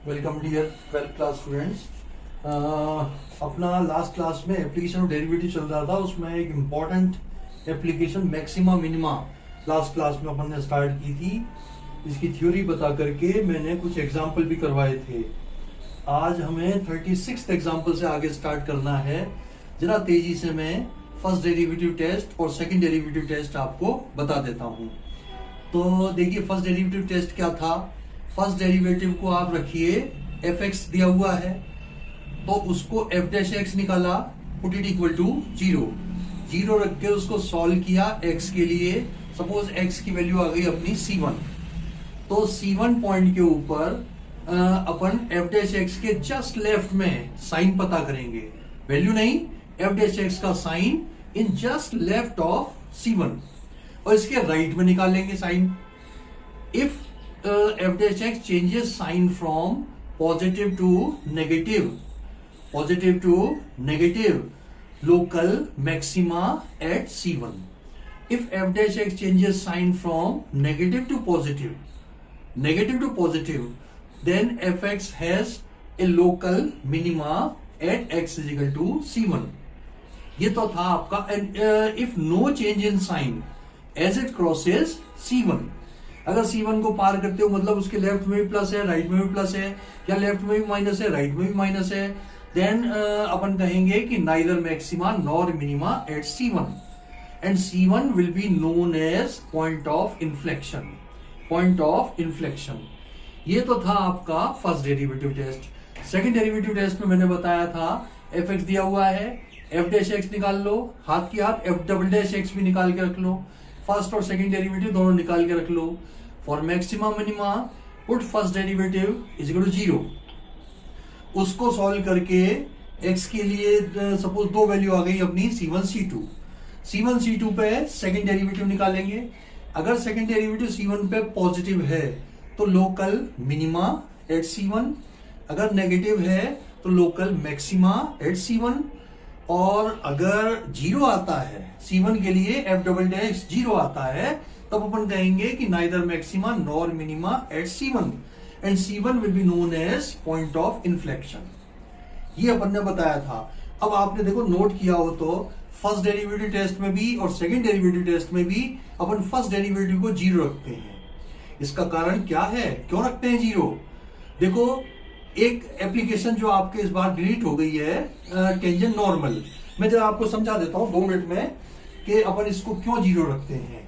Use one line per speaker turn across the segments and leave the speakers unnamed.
Welcome dear 12th class students. अपना last class में application of derivative चल रहा था, उसमें एक important application maxima minima last class में अपन ने स्टार्ट की थी। इसकी थ्योरी बता करके मैंने कुछ एग्जाम्पल भी करवाए थे। आज हमें 36th एग्जाम्पल से आगे स्टार्ट करना है। जरा तेजी से मैं फर्स्ट डेरिवेटिव टेस्ट और सेकंड डेरिवेटिव टेस्ट आपको बता देता हूँ। तो देखिए, फर्स्ट डेरिवेटिव टेस्ट क्या था। फर्स्ट डेरिवेटिव को आप रखिए, एफ एक्स दिया हुआ है तो उसको एफ डैश एक्स निकाला, पुट इट इक्वल टू 0 रख के उसको सॉल्व किया एक्स के लिए। सपोज एक्स की वैल्यू आ गई अपनी C1, तो C1 पॉइंट के ऊपर अपन एफ डैश एक्स के जस्ट लेफ्ट में साइन पता करेंगे, वैल्यू नहीं, एफ डैश एक्स का sign in just left of C1 और इसके राइट में निकालेंगे sign. If f dash x changes sign from positive to negative local maxima at C1. If f dash x changes sign from negative to positive, then fx has a local minima at x is equal to C1. ये तो था आपका। and if no change in sign as it crosses C1, अगर C1 को पार करते हो मतलब उसके लेफ्ट में भी प्लस है, राइट में भी प्लस है, या लेफ्ट में भी माइनस है, राइट में भी माइनस है, देन अपन कहेंगे कि neither maxima nor minima at C1 and C1 will be known as point of inflection. ये तो था आपका first derivative test. Second derivative test में मैंने बताया था एफ एक्स दिया हुआ है, एफ डैश एक्स निकाल लो, हाथ की हाथ एफ डबल डैश एक्स भी निकाल के रख लो, फर्स्ट और सेकंड डेरिवेटिव दोनों निकाल के रख लो। For maxima minima put first derivative is equal to 0। उसको सॉल्व करके x के लिए सपोज दो वैल्यू आ गई अपनी C1 C2 पे सेकंड डेरिवेटिव निकालेंगे। अगर सेकंड डेरिवेटिव C1 पे पॉजिटिव है तो लोकल मिनिमा एट C1, अगर नेगेटिव है तो लोकल मैक्सिमा एट C1, और अगर 0 आता है C1 के लिए एफ डबल डैश 0 आता है तब अपन कहेंगे कि neither maxima nor minima at C1 and C1 will be known as point of inflection. ये अपन ने बताया था। अब आपने देखो नोट किया हो तो फर्स्ट डेरिवेटिव टेस्ट में भी और सेकंड डेरिवेटिव टेस्ट में भी अपन फर्स्ट डेरिवेटिव को 0 रखते हैं। इसका कारण क्या है, क्यों रखते हैं 0? देखो, एक एप्लीकेशन जो आपके इस बार डिलीट हो गई है, टेंजेंट नॉर्मल, मैं जरा आपको समझा देता हूं 2 मिनट में कि अपन इसको क्यों 0 रखते हैं।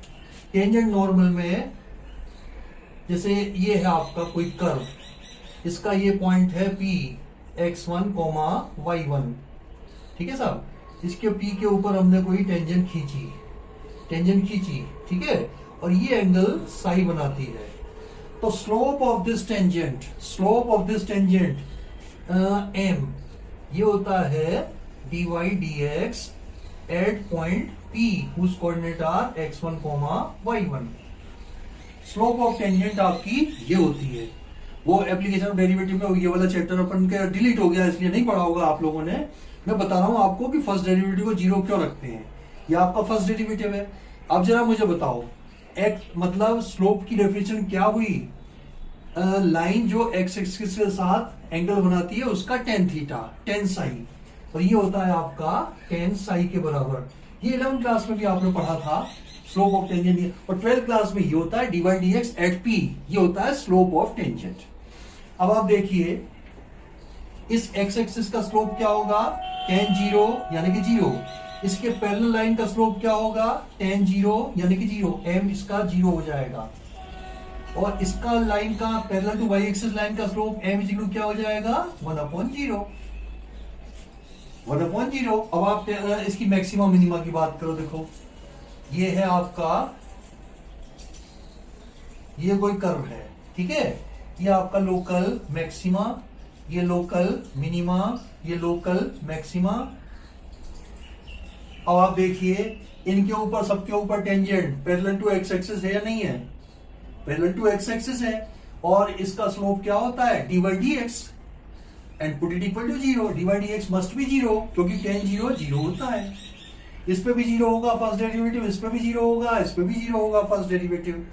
टेंजेंट नॉर्मल में जैसे ये है आपका कोई कर्व, इसका ये पॉइंट है P x1, y1, ठीक है साहब। इसके P के ऊपर हमने कोई टेंजेंट खींची, ठीक है, और ये एंगल साई बनाती है। तो slope of this tangent m ये होता है dy dx एट point P whose coordinate are x1, y1। Slope of tangent आपकी ये होती है। वो एप्लीकेशन ऑफ डेरिवेटिव में ये वाला चैप्टर अपन का डिलीट हो गया, इसलिए नहीं पढ़ा होगा आप लोगों ने। मैं बता रहा हूं आपको कि फर्स्ट डेरिवेटिव को 0 क्यों रखते हैं। ये आपका फर्स्ट डेरिवेटिव है। अब जरा मुझे बताओ, मतलब स्लोप की डेफिनेशन क्या हुई? लाइन जो एक्स एक्सिस के साथ एंगल बनाती है उसका टेन साई, और ये होता है आपका टेन साई के बराबर। ये 11th क्लास में भी आपने पढ़ा था स्लोप ऑफ टेंजेंट, और 12th क्लास में ये होता है dy dx एट p, ये होता है स्लोप ऑफ टेंजेंट। अब आप देखिए, इस एक्स एक्सिस का स्लोप क्या होगा? tan 0 यानी कि 0। इसके पैरेलल लाइन का स्लोप क्या होगा? tan 0 यानी कि 0, m इसका 0 हो जाएगा। और इसका लाइन का parallel to y axis line का स्लोप m इज इक्वल क्या हो जाएगा? 1/0। अब आप इसकी मैक्सिमा मिनिमा की बात करो। देखो, ये है आपका, ये कोई कर्व है, ठीक है, ये आपका लोकल मैक्सिमा, ये लोकल मिनिमा, ये लोकल मैक्सिमा। अब आप देखिए, इनके ऊपर, सबके ऊपर tangent parallel to x axis है या नहीं है? पैरेलल टू एक्स एक्सिस है, और इसका स्लोप क्या होता है? dy dx and put it equal to 0। dy dx must be 0 क्योंकि tan 0 होता है। इस पे भी 0 होगा फर्स्ट डेरिवेटिव, इस पे भी 0 होगा, इस पे भी 0 होगा फर्स्ट डेरिवेटिव।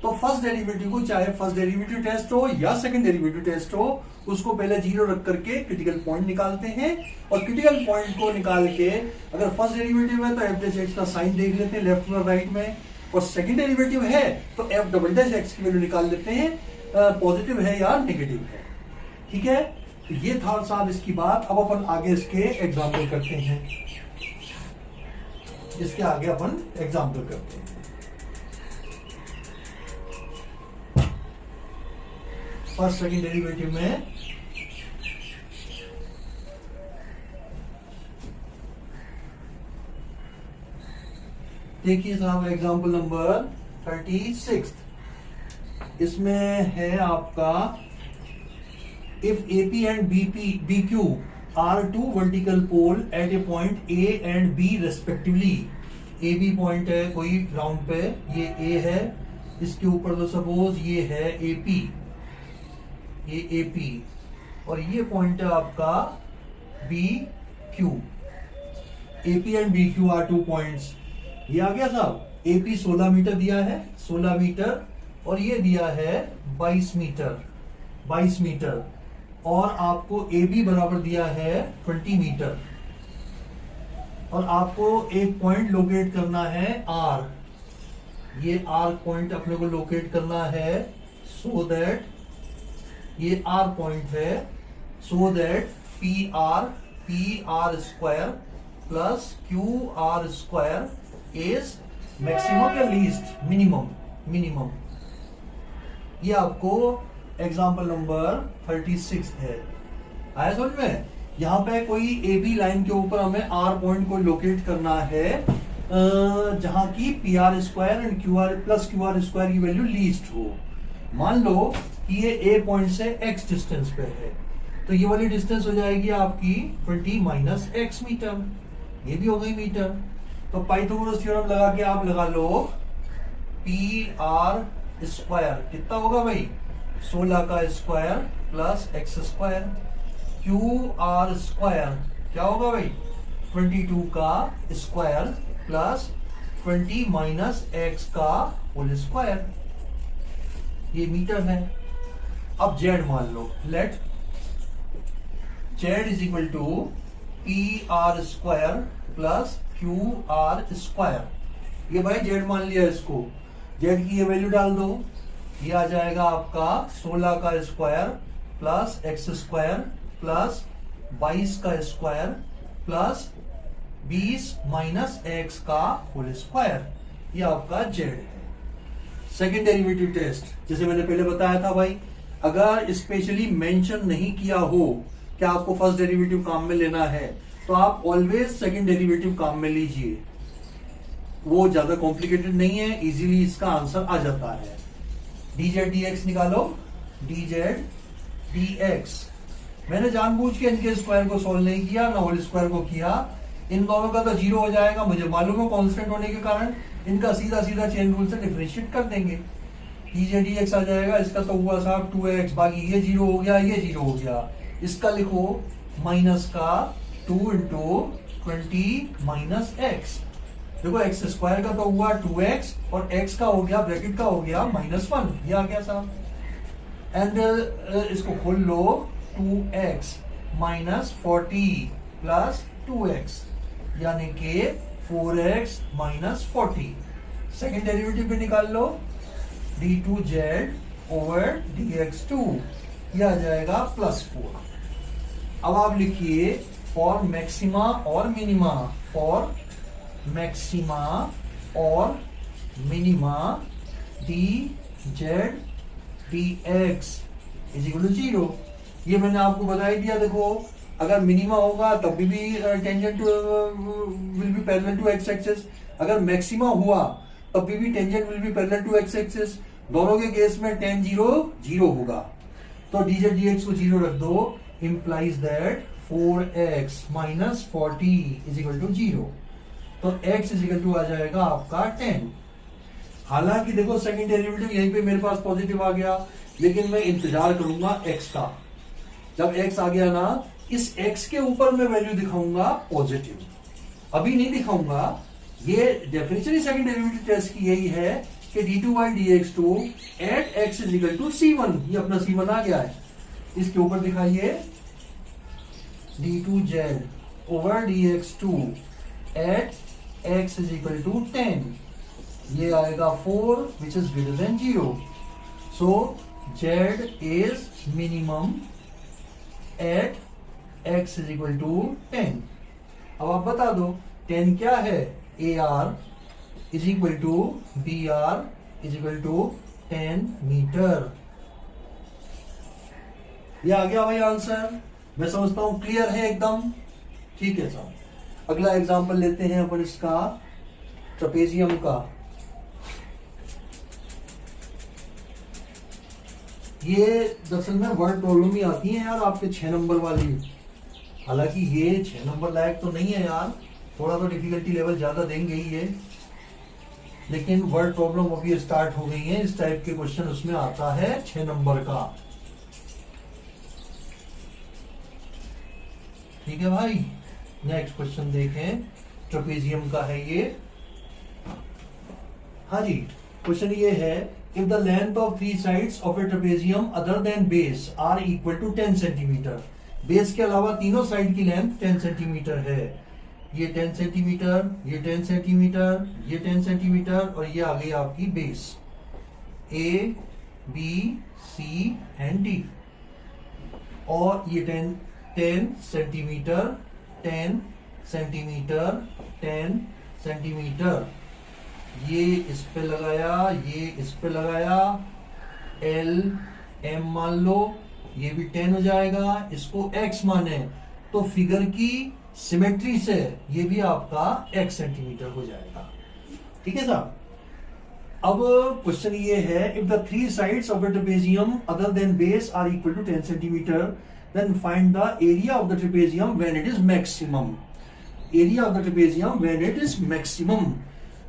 तो फर्स्ट डेरिवेटिव को, चाहे फर्स्ट डेरिवेटिव टेस्ट हो या सेकंड डेरिवेटिव टेस्ट हो, उसको पहले जीरो रख करके क्रिटिकल पॉइंट निकालते हैं, और क्रिटिकल पॉइंट को निकाल के अगर फर्स्ट डेरिवेटिव है तो एफ डैश एक्स का साइन देख लेते हैं लेफ्ट और राइट में, और सेकंड डेरिवेटिव है तो एफ डबल डैश एक्स की वैल्यू निकाल लेते हैं, पॉजिटिव है या नेगेटिव है। ठीक है, तो ये था साहब इसकी बात। अब अपन आगे इसके एग्जाम्पल करते हैं, इसके आगे अपन एग्जाम्पल करते हैं। फर्स्ट सेकंड डेरिवेटिव में देखिए साहब एग्जाम्पल नंबर 36, इसमें है आपका if AP and BQ are two vertical pole at a point A and B respectively। A B point है कोई ग्राउंड पे, ये ए है, इसके ऊपर तो सपोज ये है एपी, ये एपी, और ये पॉइंट है आपका B Q. AP and B Q are 2 points. ये आ गया साहब, एपी 16 मीटर दिया है, 16 मीटर, और ये दिया है 22 मीटर, 22 मीटर, और आपको ए बी बराबर दिया है 20 मीटर, और आपको एक पॉइंट लोकेट करना है आर। ये आर पॉइंट अपने को लोकेट करना है, सो दैट ये आर पॉइंट है, so that P r square plus q r square is maximum या लीस्ट, मिनिमम। ये आपको एग्जाम्पल नंबर 36 है। आया समझ में? यहाँ पे कोई ए बी लाइन के ऊपर हमें आर पॉइंट को लोकेट करना है, जहां की P r square and Q R plus q r square की वैल्यू लीस्ट हो। मान लो कि ये ए पॉइंट से एक्स डिस्टेंस पे है, तो ये वाली डिस्टेंस हो जाएगी आपकी 20 माइनस एक्स मीटर, ये भी हो गई मीटर। तो पाइथागोरस थ्योरम लगा के आप लगा लो पी आर स्क्वायर कितना होगा भाई, 16 का square plus x square, q r square क्या होगा भाई, 22 का स्क्वायर प्लस 20 माइनस एक्स का होल स्क्वायर, ये मीटर है। अब जेड मान लो, let z is equal to p r square plus q r square. ये भाई जेड मान लिया, इसको जेड की ये वैल्यू डाल दो, ये आ जाएगा आपका 16 का square plus x square plus 22 का स्क्वायर प्लस 20 माइनस एक्स का होल स्क्वायर, ये आपका जेड है। सेकेंड डेरिवेटिव टेस्ट, जैसे मैंने पहले बताया था भाई, अगर स्पेशली मेंशन नहीं किया हो कि आपको फर्स्ट डेरिवेटिव काम में लेना है, तो आप ऑलवेज सेकेंड डेरिवेटिव काम में लीजिए, वो ज्यादा कॉम्प्लिकेटेड नहीं है, इजीली इसका आंसर आ जाता है। dz dx निकालो, dz dx। मैंने जानबूझ के इनके स्क्वायर को सोल्व नहीं किया, ना होल स्क्वायर को किया, इन दोनों का तो जीरो हो जाएगा, मुझे मालूम है कांस्टेंट होने के कारण इनका सीधा सीधा चेन रूल से डिफरेंशिएट कर देंगे, dz dx आ जाएगा। इसका तो हुआ साहब 2x, बाकी ये जीरो हो गया, ये जीरो हो गया, इसका लिखो माइनस का 2 इंटू 20 माइनस एक्स। देखो एक्स स्क्वायर का तो हुआ 2x और x का हो गया, ब्रैकेट का हो गया -1, ये आ गया साहब। एंड इसको खोल लो, 2x माइनस 40 प्लस 2x, यानी कि 4x माइनस 40। सेकेंड डेरिवेटिव भी निकाल लो, d2z ओवर dx2, ये आ जाएगा +4। अब आप लिखिए फॉर मैक्सिमा और मिनिमा, फॉर मैक्सिमा और मिनिमा dz dx is equal to 0। ये मैंने आपको बता ही दिया। देखो अगर मिनिमा होगा तब भी tangent will be parallel to x axis, अगर मैक्सिमा हुआ तब भी tangent will be parallel to x axis. दोनों के केस में tan 0 0 होगा, तो dz dx को 0 रख दो, implies that 4x minus 40 is equal to 0, तो x इज इक्वल टू आ जाएगा आपका 10। हालांकि देखो सेकंड डेरिवेटिव यहीं पे मेरे पास पॉजिटिव आ गया, लेकिन मैं इंतजार करूंगा x का। जब x आ गया ना, इस x के ऊपर मैं वैल्यू दिखाऊंगा पॉजिटिव, अभी नहीं दिखाऊंगा। ये डेफिनेशन ही सेकंड डेरिवेटिव टेस्ट की यही है कि d2/dx2 at x is equal to c1, ये अपना c1 आ गया है। इसके ऊपर दिखाइए d2z/dx2 at x is equal to 10, ये आएगा 4 which is greater than 0। So z is minimum at x is equal to 10। अब आप बता दो 10 क्या है, AR is equal to BR is equal to 10 metre. ये आ गया भाई आंसर, मैं समझता हूं क्लियर है एकदम। ठीक है साहब, अगला एग्जांपल लेते हैं अपन इसका ट्रेपेजियम का। ये दरअसल में वर्ड प्रॉब्लम ही आती है यार आपके 6 नंबर वाली, हालांकि ये 6 नंबर लायक तो नहीं है यार, थोड़ा तो डिफिकल्टी लेवल ज्यादा देंगे ही ये, लेकिन वर्ड प्रॉब्लम अभी स्टार्ट हो गई है। इस टाइप के क्वेश्चन उसमें आता है 6 नंबर का। ठीक है भाई, नेक्स्ट क्वेश्चन देखें, ट्रेपेजियम का है ये। हाँ जी, क्वेश्चन ये है, if the length of 3 sides of a trapezium other than base are equal to 10 centimetre, base के अलावा तीनों साइड की लेंथ 10 सेंटीमीटर है। ये 10 सेंटीमीटर, ये 10 सेंटीमीटर, ये 10 सेंटीमीटर और ये आ गई आपकी base A, B, C and D। और ये 10 सेंटीमीटर, 10 सेंटीमीटर, 10 सेंटीमीटर, ये इस पे लगाया, ये इस पे लगाया, L, M मान लो, ये भी 10 हो जाएगा, इसको X माने तो फिगर की सिमेट्री से ये भी आपका x सेंटीमीटर हो जाएगा। ठीक है साहब। अब क्वेश्चन ये है, if the 3 sides of a trapezium other than base are equal to 10 centimetre, then find the area of the trapezium when it is maximum. Area of the trapezium when it is maximum,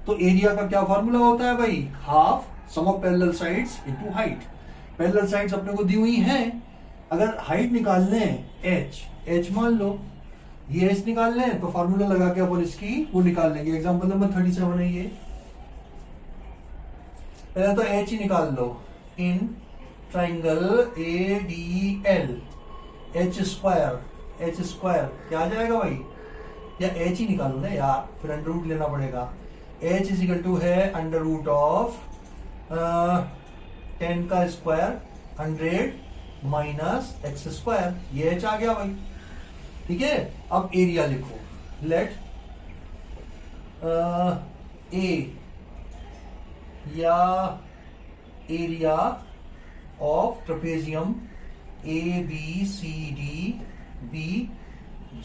तो area का क्या formula होता है भाई, half sum of parallel sides into height. Parallel sides अपने को दी हुई हैं, अगर हाइट निकालने h मान लो, ये h निकाल लें तो फार्मूला लगा के अपन इसकी वो निकाल लेंगे। एग्जांपल नंबर 37 है ये, पहले तो h ही निकाल लो, in triangle ADL h square क्या आ जाएगा भाई, या h ही निकालो ना यार, फिर अंडर रूट लेना पड़ेगा। h इज इक्वल टू है अंडर रूट ऑफ 10 का स्क्वायर 100 माइनस x स्क्वायर, ये h आ गया भाई। ठीक है, अब एरिया लिखो, लेट A या area of trapezium ABCD be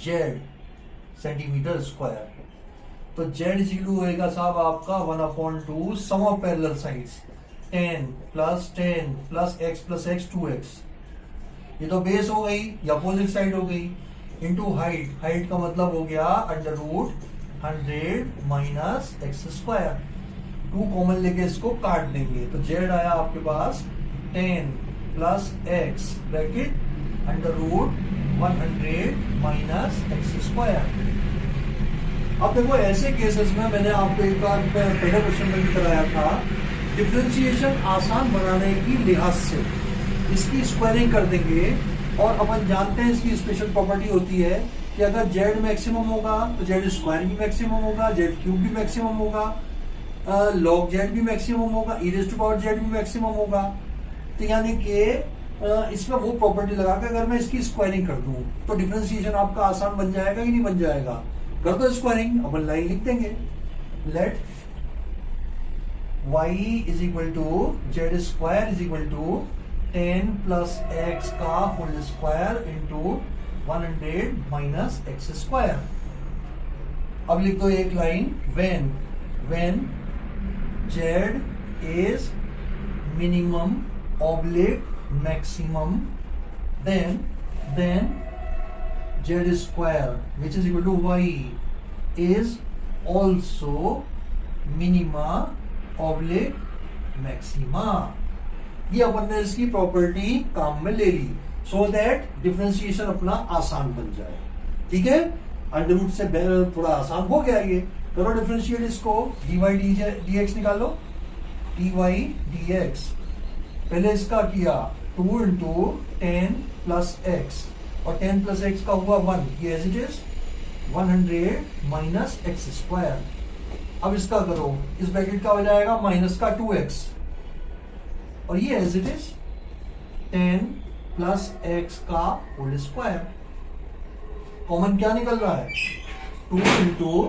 Z centimeter square. तो Z इज इक्वल टू होएगा साहब आपका 1/2 sum of parallel sides 10 plus 10 plus x plus x 2x, ये तो बेस हो गई, ये अपोजिट साइड हो गई, इंटू हाइट, हाइट का मतलब हो गया under root 100 minus x square. 2 common लेके इसको काट देंगे तो z आया आपके पास 10 plus x bracket under root 100 minus x square. अब देखो ऐसे केसेस में मैंने आपको एक बार पहले क्वेश्चन में भी कराया था, डिफरेंशिएशन आसान बनाने की लिहाज से इसकी स्क्वायरिंग कर देंगे, और अपन जानते हैं इसकी स्पेशल प्रॉपर्टी होती है कि अगर z मैक्सिमम होगा तो z स्क्वायर भी मैक्सिमम होगा, z क्यूब भी मैक्सिमम होगा, log z भी मैक्सिमम होगा, e raised to power z भी मैक्सिमम होगा। तो यानी कि इसमें वो प्रॉपर्टी लगा के अगर मैं इसकी स्क्वायरिंग कर दूं तो डिफरेंशिएशन आपका आसान बन जाएगा कि नहीं बन जाएगा। कर दो स्क्वायरिंग, अपन लाइन लिख देंगे, let y is equal to z square is equal to 10 plus x का whole square into 100 minus x square. अब लिख दो एक line, when z is minimum oblique maximum, then z square which is equal to y is also minima oblique maxima। ये अपन ने इसकी property काम में ले ली सो दैट डिफरेंशिएशन अपना आसान बन जाए। ठीक है, अंडर रूट से थोड़ा आसान हो गया ये। करो डिफरेंशिएट इसको, dy dx निकालो, डी वाई डी एक्स। पहले इसका किया 2 इंटू 10 प्लस एक्स, और 10 प्लस एक्स का हुआ 1, ये as it is 100 minus x square. अब इसका करो, इस ब्रैकेट का हो जाएगा माइनस का 2x, और ये as it is 10 plus x का होल स्क्वायर। कॉमन क्या निकल रहा है? 2 इंटू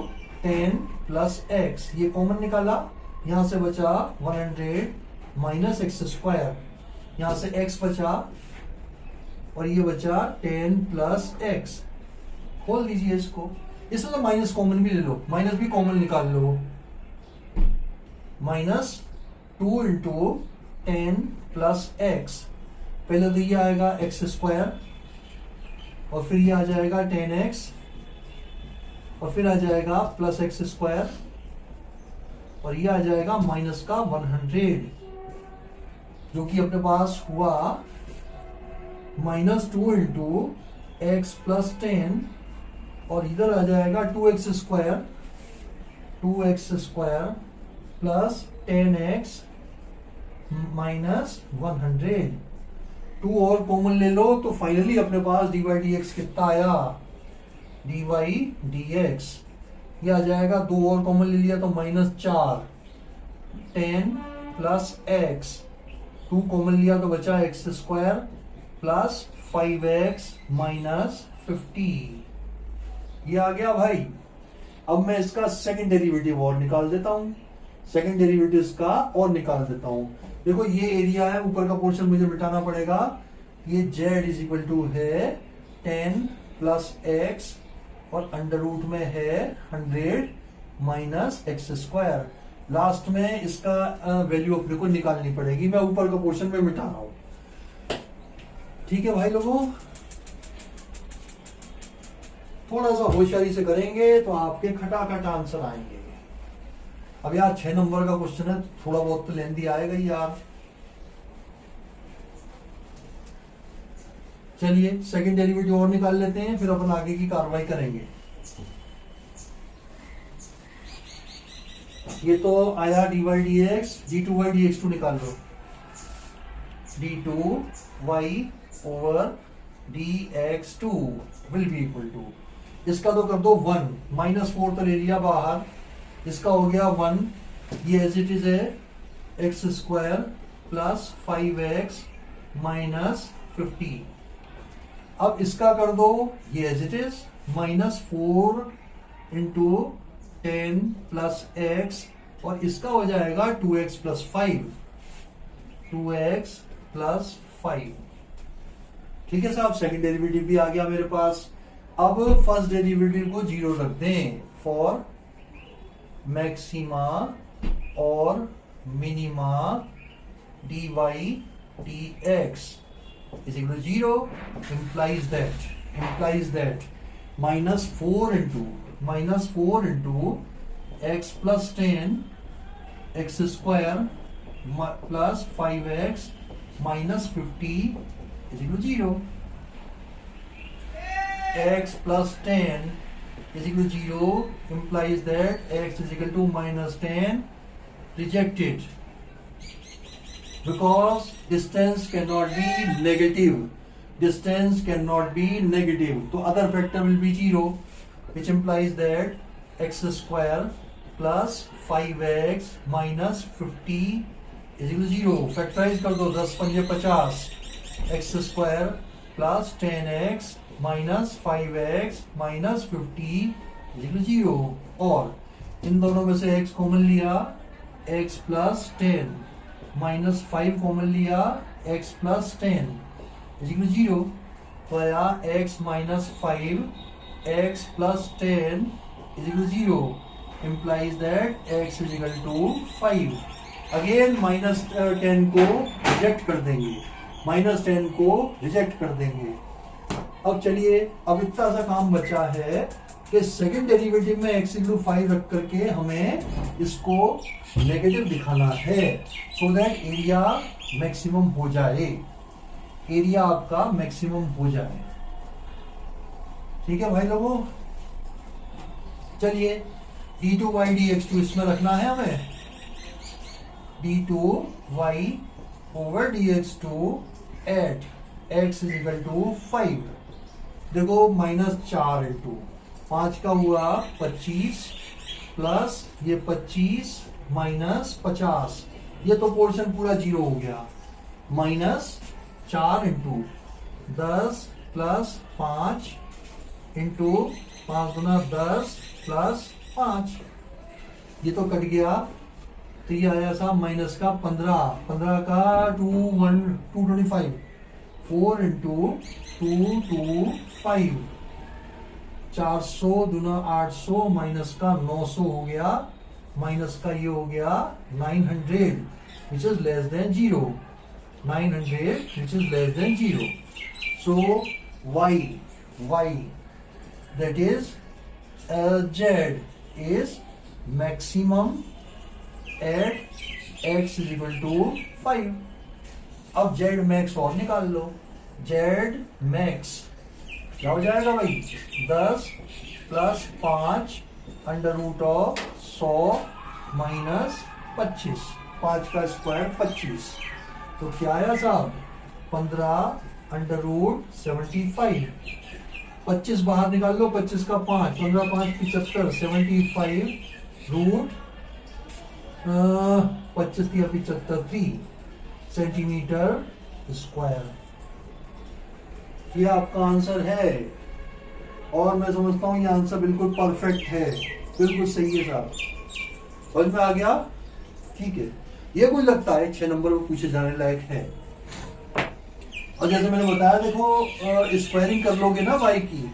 10 प्लस एक्स, ये कॉमन निकाला, यहां से बचा 100 माइनस एक्स स्क्वायर, यहां से x बचा और ये बचा 10 प्लस एक्स। खोल दीजिए इसको, इसमें तो माइनस कॉमन भी ले लो, माइनस भी कॉमन निकाल लो। माइनस 2 इंटू 10 प्लस एक्स, पहले तो ये आएगा एक्स स्क्वायर, और फिर ये आ जाएगा 10x, और फिर आ जाएगा प्लस एक्स स्क्वायर, और ये आ जाएगा माइनस का 100, जो कि अपने पास हुआ माइनस 2 इंटू एक्स प्लस 10, और इधर आ जाएगा 2x square plus 10x minus 100। 2 और कॉमन ले लो तो फाइनली अपने पास डी वाई डी एक्स कितना आया? डी वाई डी एक्स, ये आ जाएगा, 2 और कॉमन ले लिया तो माइनस 4, 10 प्लस एक्स, 2 कॉमन लिया तो बचा x square plus 5x minus 50। ये आ गया भाई। अब मैं इसका सेकंड डेरिवेटिव और निकाल देता हूं, सेकंड डेरिवेटिव इसका और निकाल देता हूं। देखो ये एरिया है, ऊपर का पोर्शन मुझे मिटाना पड़ेगा। ये z इज इक्वल टू है 10 प्लस एक्स, और अंडर रूट में है 100 माइनस एक्स स्क्वायर। लास्ट में इसका वैल्यू अपने को निकालनी पड़ेगी, मैं ऊपर का पोर्शन में मिटा रहा हूं। ठीक है भाई लोगों, थोड़ा सा होशियारी से करेंगे तो आपके खटाखट आंसर आएंगे। अब यार 6 नंबर का क्वेश्चन है, थोड़ा बहुत तो लेंदी आएगा ही यार। चलिए सेकंड डेरिवेटिव और निकाल लेते हैं, फिर अपन आगे की कार्रवाई करेंगे। ये तो आया d y d x, d two y d x two निकाल लो। D two y over d x two will be equal to, इसका तो कर दो 1, माइनस 4 तो ले लिया बाहर, इसका हो गया 1, ये एज इट इज है x square plus 5x minus 50। अब इसका कर दो, ये as it is minus 4 into 10 plus x, और इसका हो जाएगा 2x प्लस 5, 2x प्लस 5। ठीक है साहब, सेकंड डेरिवेटिव भी आ गया मेरे पास। अब फर्स्ट डेरिवेटिव को 0 रख दें फॉर मैक्सिमा और minima d y d x is equal to 0, implies that minus 4 into x plus 10 x square plus 5x minus 50 is equal to 0. X plus 10 is equal to 0 implies that x is equal to minus 10, rejected because distance cannot be negative. So other factor will be 0, which implies that x square plus 5x minus 50 is equal to 0. Factorize कर दो, 10 पंजे 50, x square plus 10x minus 5x minus 50 is equal to 0. और इन दोनों में से x common लिया, x plus 10 minus 5 common लिया, x plus 10 is equal 0, तो आया x minus 5 x plus 10 is equal 0, implies that x is equal to 5। Again minus 10 को reject कर देंगे, माइनस 10 को रिजेक्ट कर देंगे। अब चलिए, अब इतना सा काम बचा है कि सेकंड डेरिवेटिव में x इक्वल टू 5 रख करके हमें इसको नेगेटिव दिखाना है, सो दैट एरिया मैक्सिमम हो जाए, एरिया आपका मैक्सिमम हो जाए। ठीक है भाई लोगों, चलिए d2 by dx2 इसमें रखना है हमें, d2y over dx2 at x is equal to 5। देखो -4 इंटू 5 का हुआ 25 प्लस ये 25 माइनस 50, ये तो पोर्शन पूरा जीरो हो गया। -4 इंटू 10 प्लस 5 इंटू 5 गुना 10 प्लस 5, ये तो कट गया। तो ये आया सा माइनस का 15 का 225, 4 इंटू 225, 400 दूना 800 माइनस का 900 हो गया, माइनस का ये हो गया 900 विच is less than 0, 900 which is less than 0। So y that is z is maximum at x is equal to 5। अब z max और निकाल लो। z max क्या हो जाएगा भाई, 10 plus 5 under root of 100 minus 25, 5 का स्क्वायर 25, तो क्या आया साहब 15 अंडर रूट 75। 25 बाहर निकाल लो, 25 का 5, 15 5 75, 75 रूट 25 या 75 3 सेंटीमीटर स्क्वायर। ये आपका आंसर है और मैं समझता हूं ये आंसर बिल्कुल परफेक्ट है, बिल्कुल सही है साहब। समझ में आ गया? ठीक है, ये कुछ लगता है 6 नंबर में पूछे जाने लायक है। और जैसे मैंने बताया देखो स्क्वायरिंग कर लोगे ना y की,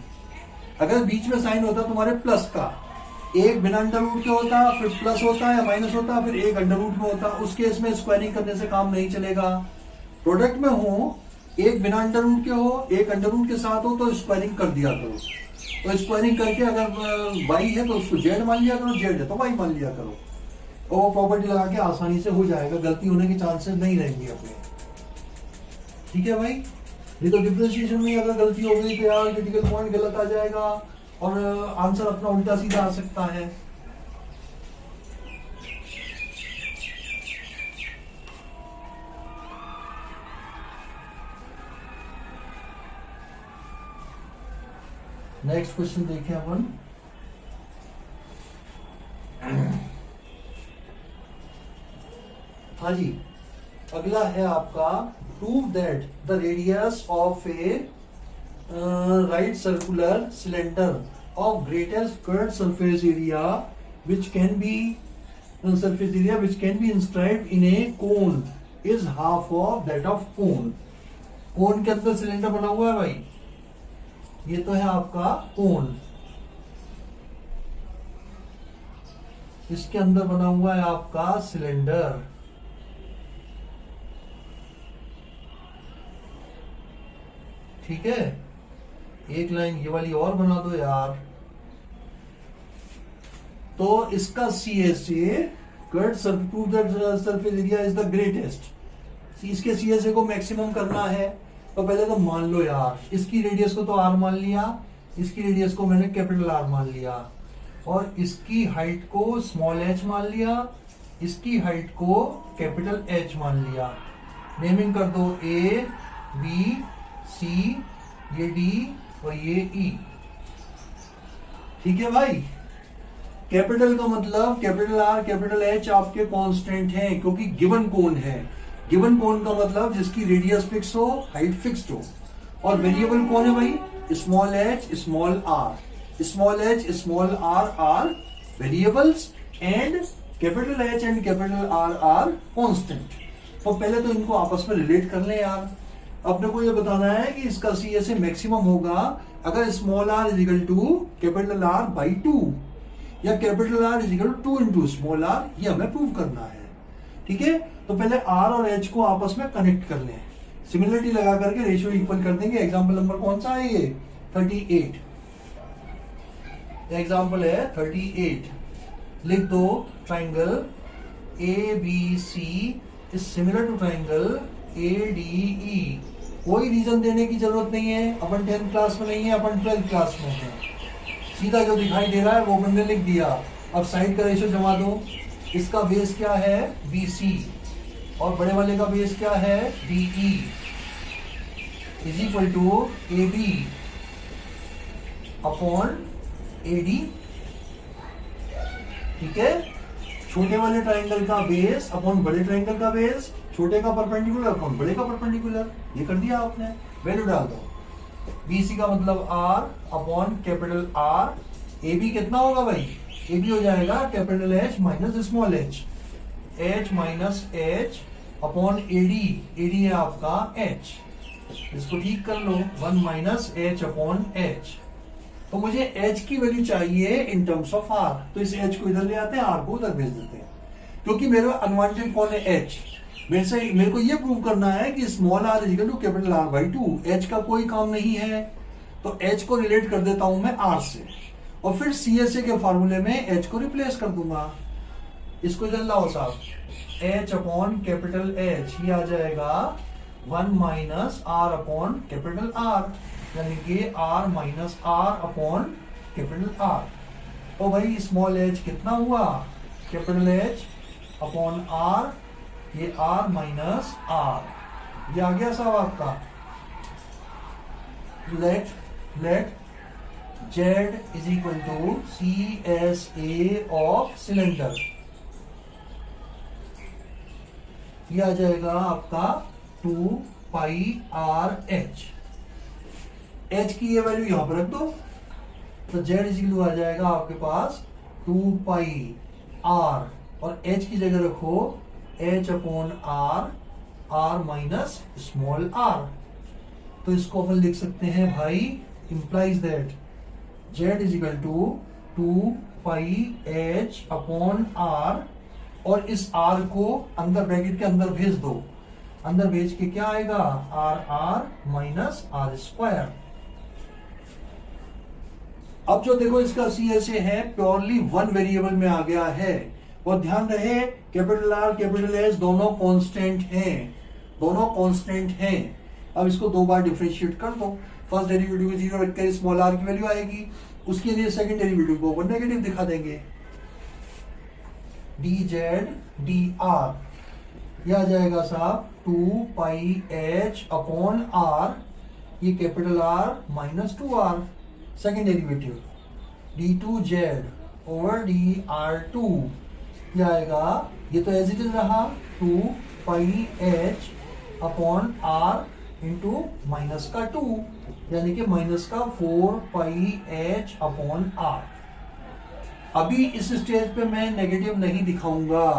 अगर बीच में साइन होता तुम्हारे प्लस का, एक बिना अंडर रूट के होता, फिर प्लस होता या माइनस होता, फिर एक अंडर रूट में होता, उस केस में स्क्वायरिंग करने से काम नहीं चलेगा। प्रोडक्ट में हो, एक बिना अंडर रूट के हो, एक अंडर रूट के साथ हो, तो स्क्वायरिंग कर दिया करो। तो स्क्वायरिंग करके अगर y है तो उसको z मान लिया करो, z है तो y मान लिया करो, और वो प्रॉपर्टी लगा के आसानी से हो जाएगा, गलती होने के चांसेस नहीं रहेंगे अपने। ठीक है भाई, ये तो डिफरेंशिएशन में अगर गलती हो गई तो यार क्रिटिकल पॉइंट गलत आ जाएगा और आंसर अपना उल्टा सीधा आ सकता है। नेक्स्ट क्वेश्चन देखें अपन। हाँ जी, अगला है आपका prove that the radius of A right circular cylinder of greater square surface area which can be inscribed in a cone is half of that of cone। कोन के अंदर सिलेंडर बना हुआ है भाई, ये तो है आपका कोन, इसके अंदर बना हुआ है आपका सिलेंडर। ठीक है, एक लाइन ये वाली और बना दो यार। तो इसका CSA cut surface area is the greatest, इसके CSA को मैक्सिमम करना है। तो पहले तो मान लो यार, इसकी रेडियस को तो R मान लिया, इसकी रेडियस को मैंने कैपिटल R मान लिया, और इसकी हाइट को स्मॉल h मान लिया, इसकी हाइट को कैपिटल H मान लिया। नेमिंग कर दो A B C, ये D और ये E। ठीक है भाई, कैपिटल का मतलब कैपिटल R कैपिटल H आपके कांस्टेंट हैं, क्योंकि गिवन कोन है। गिवन कोन का मतलब जिसकी रेडियस फिक्स हो, हाइट फिक्स्ड हो, और वेरिएबल कौन है भाई, small h small r, small h small r are variables and capital H and capital R are constant. तो पहले तो इनको आपस में रिलेट कर लें यार। अपने को ये बताना है कि इसका CSA मैक्सिमम होगा अगर small r is equal to capital R by 2 या capital R is equal to 2 into small r, ये हमें प्रूव करना है। ठीक है, तो पहले R और H को आपस में कनेक्ट कर लें, सिमिलरिटी लगा करके रेशियो इक्वल कर देंगे। एग्जाम्पल नंबर कौन सा है ये, 38। एग्जाम्पल है 38। लिख दो triangle ABC is similar to triangle ADE। कोई रीजन देने की जरूरत नहीं है, अपन 10th क्लास में नहीं है, अपन 12th क्लास में है। सीधा जो दिखाई दे रहा है वो मैंने लिख दिया। अब साइड का रेशियो जमा दो। इसका बेस क्या है, BC, और बड़े वाले का बेस क्या है, DE is equal to AB upon AD। ठीक है, छोटे वाले ट्राइंगल का बेस अपॉन बड़े ट्राइंगल का बेस, छोटे का परपेंडिकुलर अपॉन बड़े का परपेंडिकुलर, ये कर दिया आपने। वैल्यू डाल दो, BC का मतलब R upon capital R, AB कितना होगा भाई, AB हो जाएगा capital H minus small h, H minus H upon AD है आपका H, इसको ठीक कर लो, 1 माइनस H अपॉन H। तो मुझे H की वैल्यू चाहिए इन टर्म्स ऑफ R, तो इस H को इधर ले आते हैं, R को उधर भेज देते हैं, क्योंकि मेरा अनवांटेड कौन है, H। मेरे को ये प्रूव करना है कि small r is equal to capital R by 2। H का कोई काम नहीं है, तो H को रिलेट कर देता हूं मैं R से, और फिर CSA के फॉर्मूले में H को रिप्लेस कर दूंगा। इसको इधर लाओ साहब, H अपॉन कैपिटल H, ये आ जाएगा 1 minus R upon capital R, यानी कि R minus R upon capital R। तो भाई स्मॉल h कितना हुआ, कैपिटल H अपॉन R, ये R माइनस R, ये आ गया साहब आपका। Let Z is equal to CSA of cylinder, ये आ जाएगा आपका 2 पाई RH। H की ये वैल्यू यहां पर रख दो, तो Z इज इक्वल आ जाएगा आपके पास 2 पाई R, और H की जगह रखो H upon R minus small r। तो इसको अपन लिख सकते हैं भाई, implies that Z is equal to 2 pi H upon R, और इस R को अंदर ब्रैकेट के अंदर भेज दो, अंदर भेज के क्या आएगा, R माइनस R स्क्वायर। अब जो देखो इसका CSA है प्योरली वन वेरिएबल में आ गया है, और ध्यान रहे कैपिटल R कैपिटल S दोनों कांस्टेंट हैं, दोनों कांस्टेंट हैं। अब इसको दो बार डिफरेंशिएट कर दो, फर्स्ट डेरिवेटिव को 0 रखकर स्मॉल r की वैल्यू आएगी, उसके लिए सेकंड डेरिवेटिव को अपन नेगेटिव दिखा देंगे, dz dr, यह आ जाएगा साहब 2 पाई h अपॉन r, ये capital R minus 2r, second derivative d2z over dr2, ये आएगा, ये तो एज इट इज रहा 2 pi h upon r into minus का 2, यानी कि माइनस का 4 पाई h अपॉन r। अभी इस स्टेज पे मैं नेगेटिव नहीं दिखाऊंगा,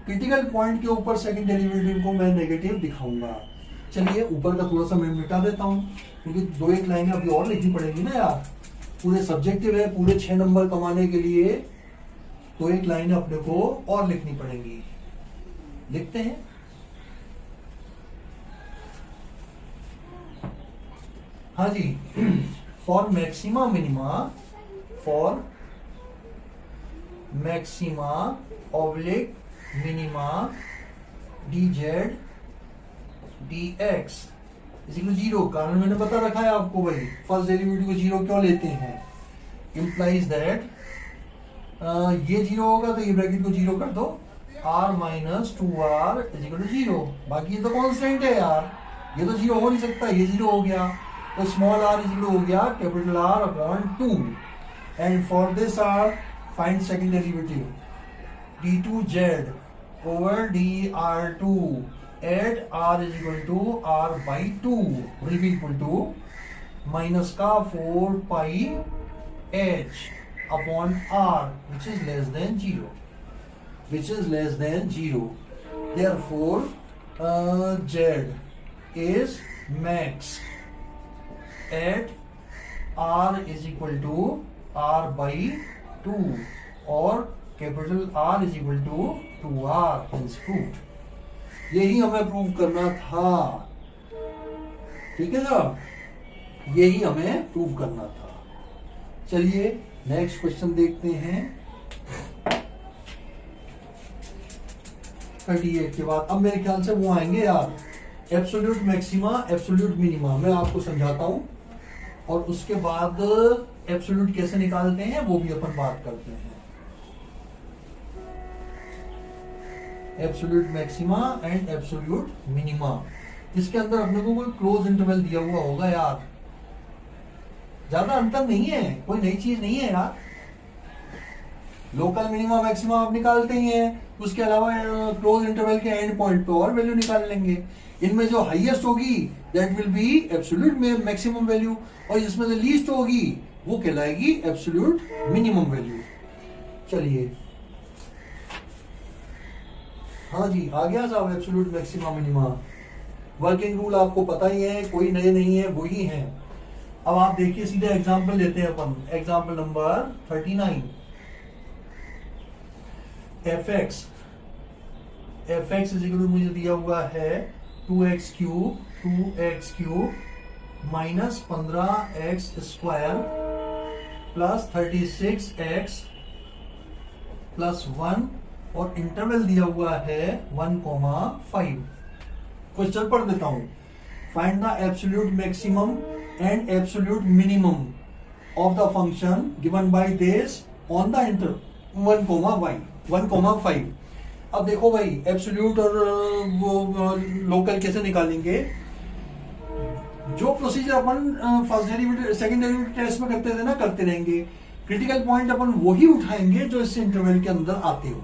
क्रिटिकल पॉइंट के ऊपर सेकंड डेरिवेटिव को मैं नेगेटिव दिखाऊंगा। चलिए ऊपर का थोड़ा सा मैं मिटा देता हूं, क्योंकि दो एक लाइनें अभी और लिखनी पड़ेगी ना यार, पूरे सब्जेक्टिव है, पूरे 6 नंबर कमाने के लिए तो एक लाइन अपने को और लिखनी पड़ेगी। लिखते हैं, हाँ जी, for maxima oblique minima dz dx is equal 0, कारण मैंने बता रखा है आपको भाई, फर्स्ट डेरिवेटिव को 0 क्यों लेते हैं, इंप्लाइज दैट ये 0 होगा तो ये ब्रैकेट को 0 कर दो, r minus 2r is equal to 0, बाकी ये तो कांस्टेंट है यार, ये तो 0 हो नहीं सकता, ये 0 हो गया, तो स्मॉल r इज इक्वल हो गया capital R upon 2, and for this r find second derivative d2z over dr2 at r is equal to r by 2 will be equal to minus का 4 pi h upon r which is less than 0, therefore z is max at r is equal to r by 2 और capital R is equal to 2r, hence proved. यही हमें prove करना था, ठीक है साहब, यही हमें प्रूव करना था। चलिए नेक्स्ट क्वेश्चन देखते हैं। 38 के बाद अब मेरे ख्याल से वो आएंगे यार, एब्सोल्यूट मैक्सिमा एब्सोल्यूट मिनिमा, मैं आपको समझाता हूं, और उसके बाद एब्सोल्यूट कैसे निकालते हैं वो भी अपन बात करते हैं। Absolute maxima and absolute minima. इसके अंदर अपने को कोई क्लोज इंटरवल दिया हुआ होगा यार, ज्यादा अंतर नहीं है, कोई नई चीज नहीं है यार। लोकल मिनिमा मैक्सिमा आप निकालते ही हैं, उसके अलावा क्लोज इंटरवल के एंड पॉइंट पे और वैल्यू निकाल लेंगे। इनमें जो हाईएस्ट होगी that will be absolute maximum value, और जिसमें से लीस्ट होगी वो कहलाएगी एब्सोल्यूट मिनिमम वैल्यू। चलिए, हाँ जी, आ गया साहब absolute maxima minima. Working rule आपको पता ही है, कोई नए नहीं है, वही है। अब आप देखिए, सीधे एग्जांपल लेते हैं अपन। Example number 39। fx is equal to मुझे दिया हुआ है 2x cube minus 15x square plus 36x plus 1, और इंटरवल दिया हुआ है 1,5। क्वेश्चन पढ़ देता हूं। Find the absolute maximum and absolute minimum of the function given by this on the interval 1,5। अब देखो भाई, एब्सोल्यूट और वो लोकल कैसे निकालेंगे। जो प्रोसीजर अपन first derivative second derivative test में करते थे ना, करते रहेंगे। क्रिटिकल पॉइंट अपन वही उठाएंगे जो इस इंटरवल के अंदर आते हो,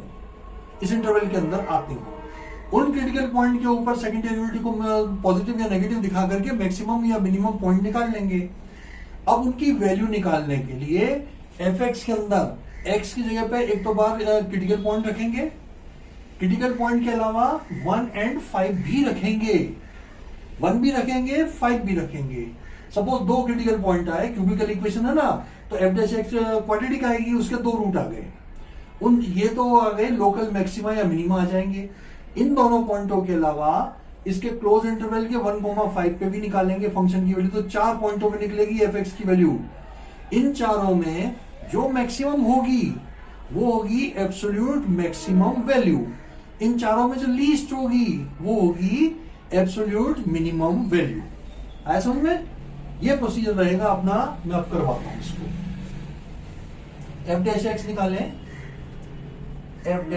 इस इंटरवल के अंदर आते हो। उन क्रिटिकल पॉइंट के ऊपर सेकंड डेरिवेटिव को पॉजिटिव या नेगेटिव दिखा करके मैक्सिमम या मिनिमम पॉइंट निकाल लेंगे। अब उनकी वैल्यू निकालने के लिए fx के अंदर x की जगह पे एक तो बार क्रिटिकल पॉइंट रखेंगे, क्रिटिकल पॉइंट के अलावा 1 एंड 5 भी रखेंगे, 1 भी रखेंगे, 5 भी रखेंगे। सपोज 2 क्रिटिकल पॉइंट आए, क्यूबिकल इक्वेशन है ना, तो f' क्वाड्रेटिक आएगी, उसके 2 रूट आ गए। ये तो आ गए लोकल मैक्सिमा या मिनिमा आ जाएंगे। इन दोनों पॉइंटों के अलावा इसके क्लोज इंटरवल के 1,5 पे भी निकालेंगे फंक्शन की वैल्यू, तो 4 पॉइंटों में निकलेगी fx की वैल्यू। इन चारों में जो मैक्सिमम होगी वो होगी एब्सोल्यूट मैक्सिमम वैल्यू। इन चारों में जो लीस्ट होगी वो होगी एब्सोल्यूट मिनिमम वैल्यू। आया समझ में? ये प्रोसीजर रहेगा अपना, मैं अब करवाता हूं इसको। f' निकालें। f'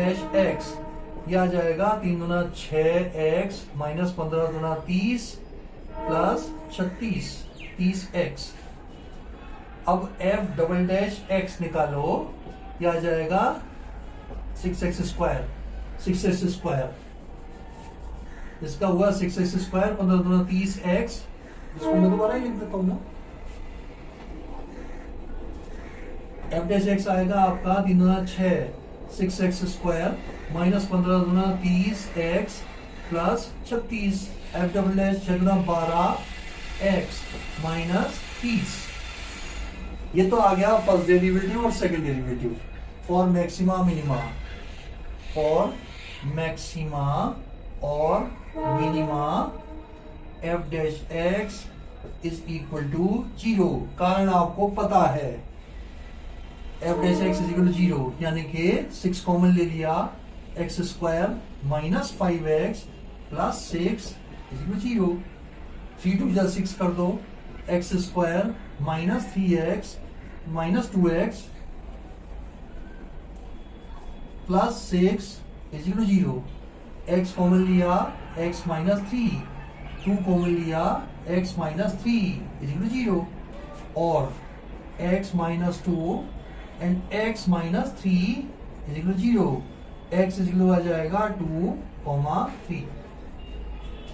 यह आ जाएगा 3 दूना 6x माइनस 15 दूना 30 प्लस 36 30x। अब f" निकालो, यह आ जाएगा 6x स्क्वायर। इसका हुआ 6x स्क्वायर, 15 दूना 30x। इसको मैं दोबारा ही लिख देता हूं ना। f' आएगा आपका 3 दूना 6 6x स्क्वायर माइनस 15 दूना 30x प्लस 36। f" 6 दूना 12x माइनस 30। ये तो आ गया फर्स्ट डेरिवेटिव और second derivative. For maxima minima, for maxima और minima f' is equal to 0। कारण आपको पता है, f' इज इक्वल टू 0, यानी कि 6 कॉमन ले लिया, x स्क्वायर minus 5x plus 6 is equal to 0। 3 2 जा 6 कर दो, x स्क्वायर minus 3x minus 2x plus 6 is equal to 0। x common लिया, x माइनस 3, 2 कॉमन लिया, x minus 3 is equal to 0, और x minus 2 and x minus 3 is equal to 0। x is equal आ जाएगा 2,3।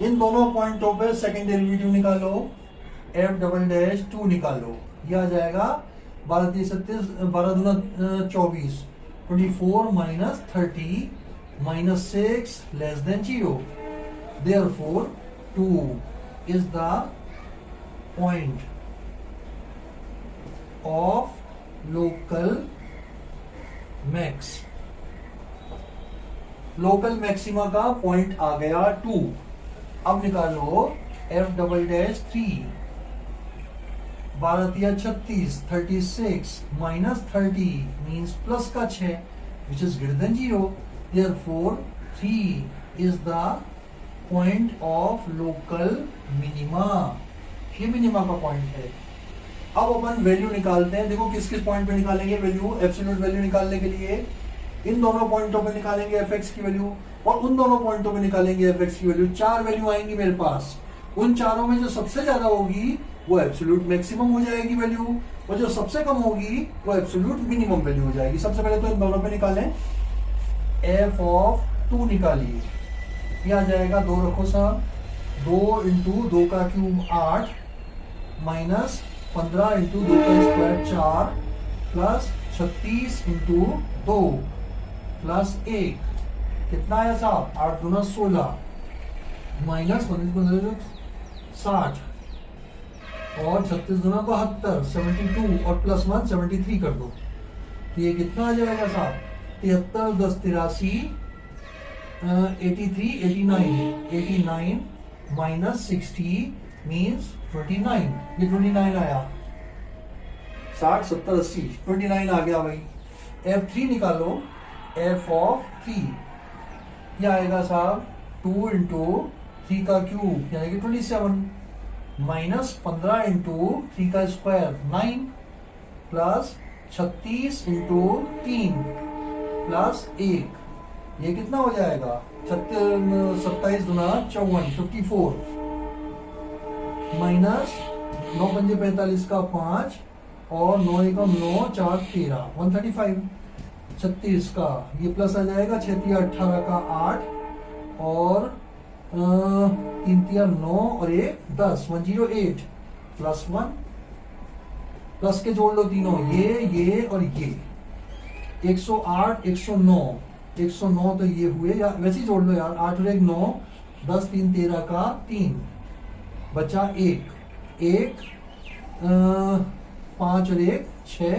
इन दोनों पॉइंटों पे सेकंड डेरिवेटिव निकालो, f" 2 निकालो, यह आ जाएगा 12 3 36 12 दूना 24 24 minus 30 minus 6 less than 0। Therefore 2 is the point of local max। Local maxima का पॉइंट आ गया 2। अब निकालो f" 3 12 3 36 36 माइनस 30 मीन्स प्लस का 6 विच is greater than 0। Therefore 3 is the point of local minima। ये मिनिमा का पॉइंट है। अब अपन वैल्यू निकालते हैं। देखो किस किस पॉइंट पे निकालेंगे वैल्यू। एब्सोल्यूट वैल्यू निकालने के लिए इन दोनों पॉइंटों पे निकालेंगे fx की वैल्यू। और उन दोनों पॉइंटों में निकालेंगे एफ एक्स की वैल्यू। 4 वैल्यू आएंगी मेरे पास, उन चारों में जो सबसे ज्यादा होगी वो एब्सोल्यूट मैक्सिमम हो जाएगी वैल्यू, और जो सबसे कम होगी वो एब्सोल्यूट मिनिमम वैल्यू हो जाएगी। सबसे पहले तो इन दोनों पे निकालें, एफ ऑफ 2 निकालिए, ये आ जाएगा 2 रखो साहब, 2 इंटू 2 का क्यूब 8 माइनस 15 इंटू 2 का स्क्वायर 4 प्लस 36 इंटू 2 प्लस 1, कितना आया साहब, 8 दूना 16 माइनस 60 और 36 दूना 72, 72 और प्लस 1 73 कर दो, तो ये कितना आ जाएगा साहब, 73 10 83 83 89 माइनस 60 मीन्स 29, ये 29 आया, 60 70 80 29 आ गया भाई। F3 निकालो, F ऑफ 3 क्या आएगा साहब, 2 इंटू 3 का क्यूब यानी कि 27 माइनस 15 इंटू 3 का स्क्वायर 9 प्लस 36 इंटू 3 प्लस 1, ये कितना हो जाएगा, 27 गुना 54 54 माइनस 9 पंजे 45 का 5 और 9 एकम 9 4 13 135, 36 का ये प्लस आ जाएगा, 6 3 18 का 8 और 3 3 9 और 1 10 108 प्लस 1, प्लस के जोड़ लो तीनों, ये और ये 108 109 109 तो ये हुए यार, वैसे ही जोड़ लो यार, 8 और 1 9 10 3 13 का 3 बचा 1 5 और 1 6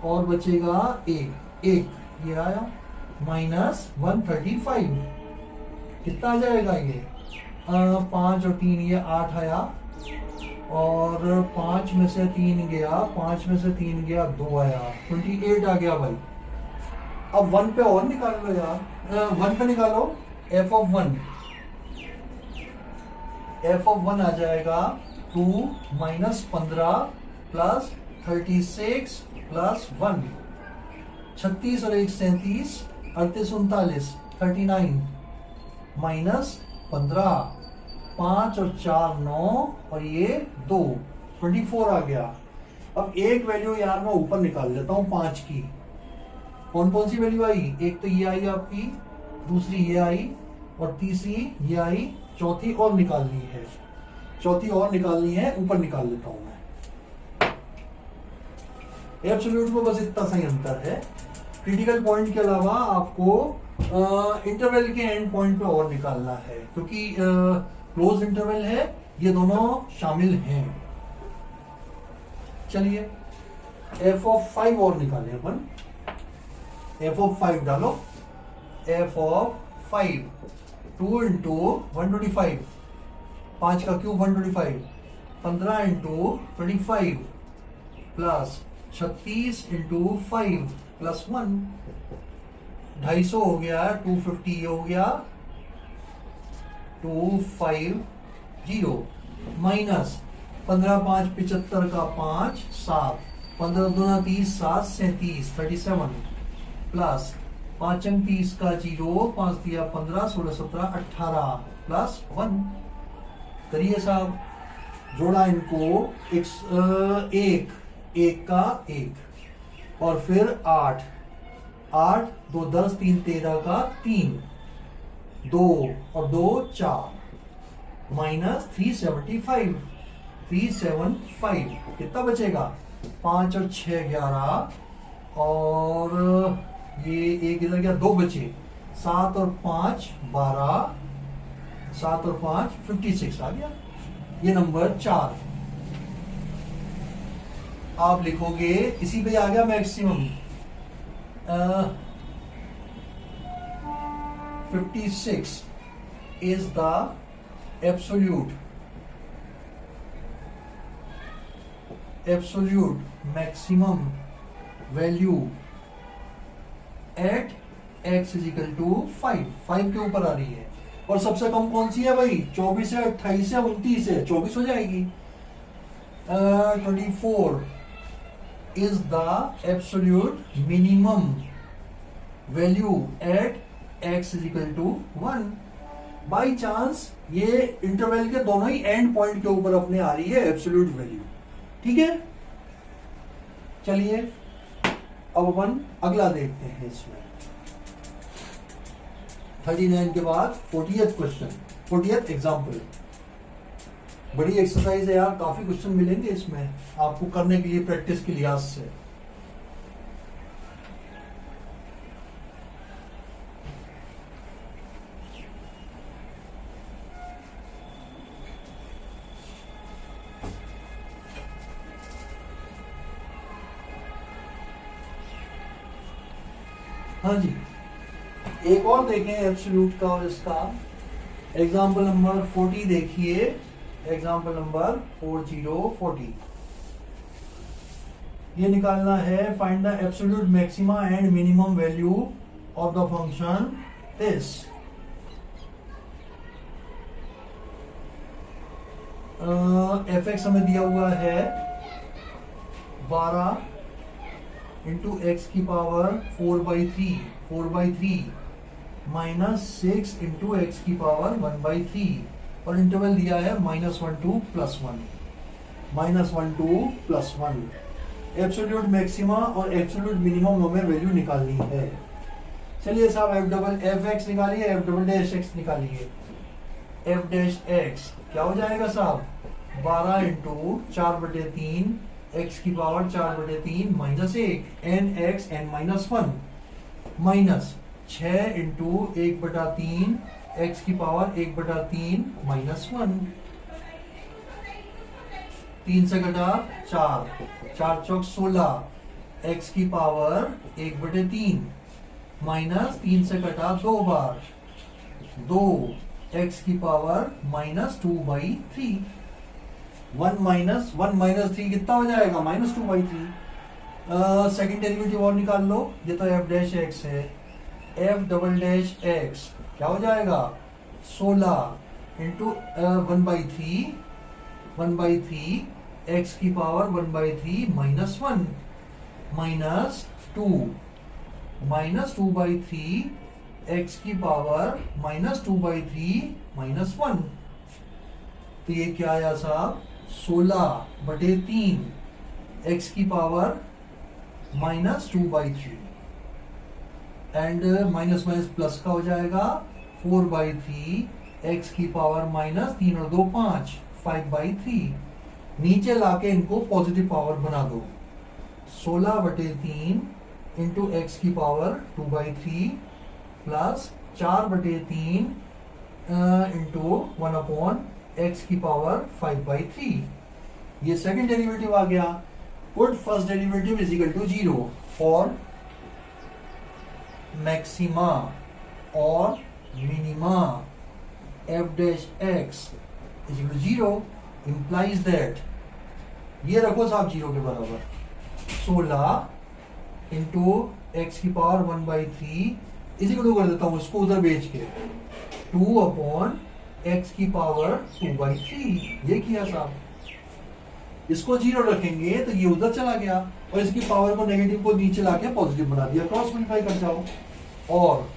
और बचेगा 1 ये आया माइनस 135, कितना आ जाएगा ये, 5 और 3 ये 8 आया और 5 में से 3 गया, 5 में से 3 गया 2 आया, 28 आ गया भाई। अब 1 पे और निकाल लो यार, 1 पे निकालो, f ऑफ 1 आ जाएगा 2 माइनस 15 प्लस 36 प्लस 1, 36 और 1 37 38 39 39 माइनस 15, 5 और 4 9 और ये 2 24 आ गया। अब एक वैल्यू यार मैं ऊपर निकाल लेता हूँ 5 की, कौन कौन सी वैल्यू आई, एक तो ये आई आपकी, दूसरी ये आई और तीसरी ये आई, चौथी और निकालनी है, ऊपर निकाल लेता हूं मैं। एब्सोल्यूट में बस इतना सही अंतर है, क्रिटिकल पॉइंट के अलावा आपको इंटरवल के एंड पॉइंट पे और निकालना है, क्योंकि क्लोज इंटरवल है, ये दोनों शामिल हैं। चलिए f ऑफ 5 और निकालें अपन, f ऑफ 5 डालो, f ऑफ 5 2 इंटू 125, 5 का cube 125, 15 into 25 plus 36 into 5 plus 1, 250 हो गया, 250 हो गया, 250 माइनस 15 5 75 का 5 7, 15 दूना 30 7 37 37 प्लस 5 30 का 0, 5 दिया 15 16 17 18 प्लस 1, करिए साहब, जोड़ा इनको, एक का 1 और फिर 8 2 10 3 13 का 3, 2 और 2 4 माइनस 375 कितना बचेगा, 5 और 6 11 और ये एक इधर गया, 2 बचे, 7 और 5 12, 7 और 5 56 आ गया, ये नंबर 4 आप लिखोगे, इसी पे आ गया maximum, 56 is the absolute maximum value at x is equal to 5 के ऊपर आ रही है, और सबसे कम कौन सी है भाई, 24 है, 28 है, 29 है, 24 हो जाएगी, 24 is the absolute minimum value at x is equal to 1। By chance ये इंटरवल के दोनों ही एंड पॉइंट के ऊपर अपने आ रही है एब्सोल्यूट वैल्यू। ठीक है, चलिए अब अपन अगला देखते हैं। इसमें 39 के बाद 40th क्वेश्चन, 40th एग्जाम्पल। बड़ी एक्सरसाइज है यार, काफी क्वेश्चन मिलेंगे इसमें आपको करने के लिए प्रैक्टिस के लिहाज से। हाँ जी, एक और देखें एब्सोल्यूट का और इसका। एग्जाम्पल नंबर 40 देखिए, एग्जाम्पल नंबर 40। ये निकालना है, find the absolute maxima and minimum value of the function this. F x हमें दिया हुआ है 12 इंटू एक्स की पावर 4/3 माइनस 6 इंटू एक्स की पावर 1/3 और इंटरवल दिया है -1 to +1। एब्सोल्यूट मैक्सिमा और एब्सोल्यूट मिनिमम हमें वैल्यू निकालनी है। चलिए साहब एफ एक्स निकालिए, एफ डबल डैश एक्स निकालिए। एफ डैश एक्स क्या हो जाएगा साहब, 12 इंटू 4/3 एक्स की power 4/3 minus 1 n x n -1 minus 6 into 1/3 x की पावर 1/3 -1। 3 से घटा 4, 4 चौक 16 एक्स की पावर 1/3 माइनस 3 से घटा 2 बार 2 एक्स की पावर -2/3। 1 माइनस 3 कितना हो जाएगा, -2/3। सेकेंड डेरिवेटिव और निकाल लो, ये तो एफ डैश एक्स है। एफ डबल डैश एक्स क्या हो जाएगा, 16 इंटू 1/3 एक्स की पावर 1/3 -1 माइनस 2/3 एक्स की पावर -2/3 -1। तो ये क्या आया साहब, 16/3 एक्स की पावर -2/3 एंड माइनस प्लस का हो जाएगा 4/3 एक्स की पावर -3 और 2 5 5/3। नीचे लाके इनको पॉजिटिव पावर बना दो, 16/3 इंटू एक्स की पावर 2/3 प्लस 4/3 इंटू 1 एक्स की पावर 5/3। ये सेकंड डेरिवेटिव आ गया। Put first derivative is equal to 0 for maxima और minima f dash x is equal to 0 implies that, ये रखो साहब 0 के बराबर 16 इंटू एक्स की पावर 1/3 इज इक्वल टू कर देता हूं इसको उधर भेज के 2/x की पावर 2/3। ये किया साहब, इसको 0 रखेंगे तो ये उधर चला गया और इसकी पावर को नेगेटिव को नीचे लाके पॉजिटिव बना दिया, क्रॉस मल्टीप्लाई कर जाओ। और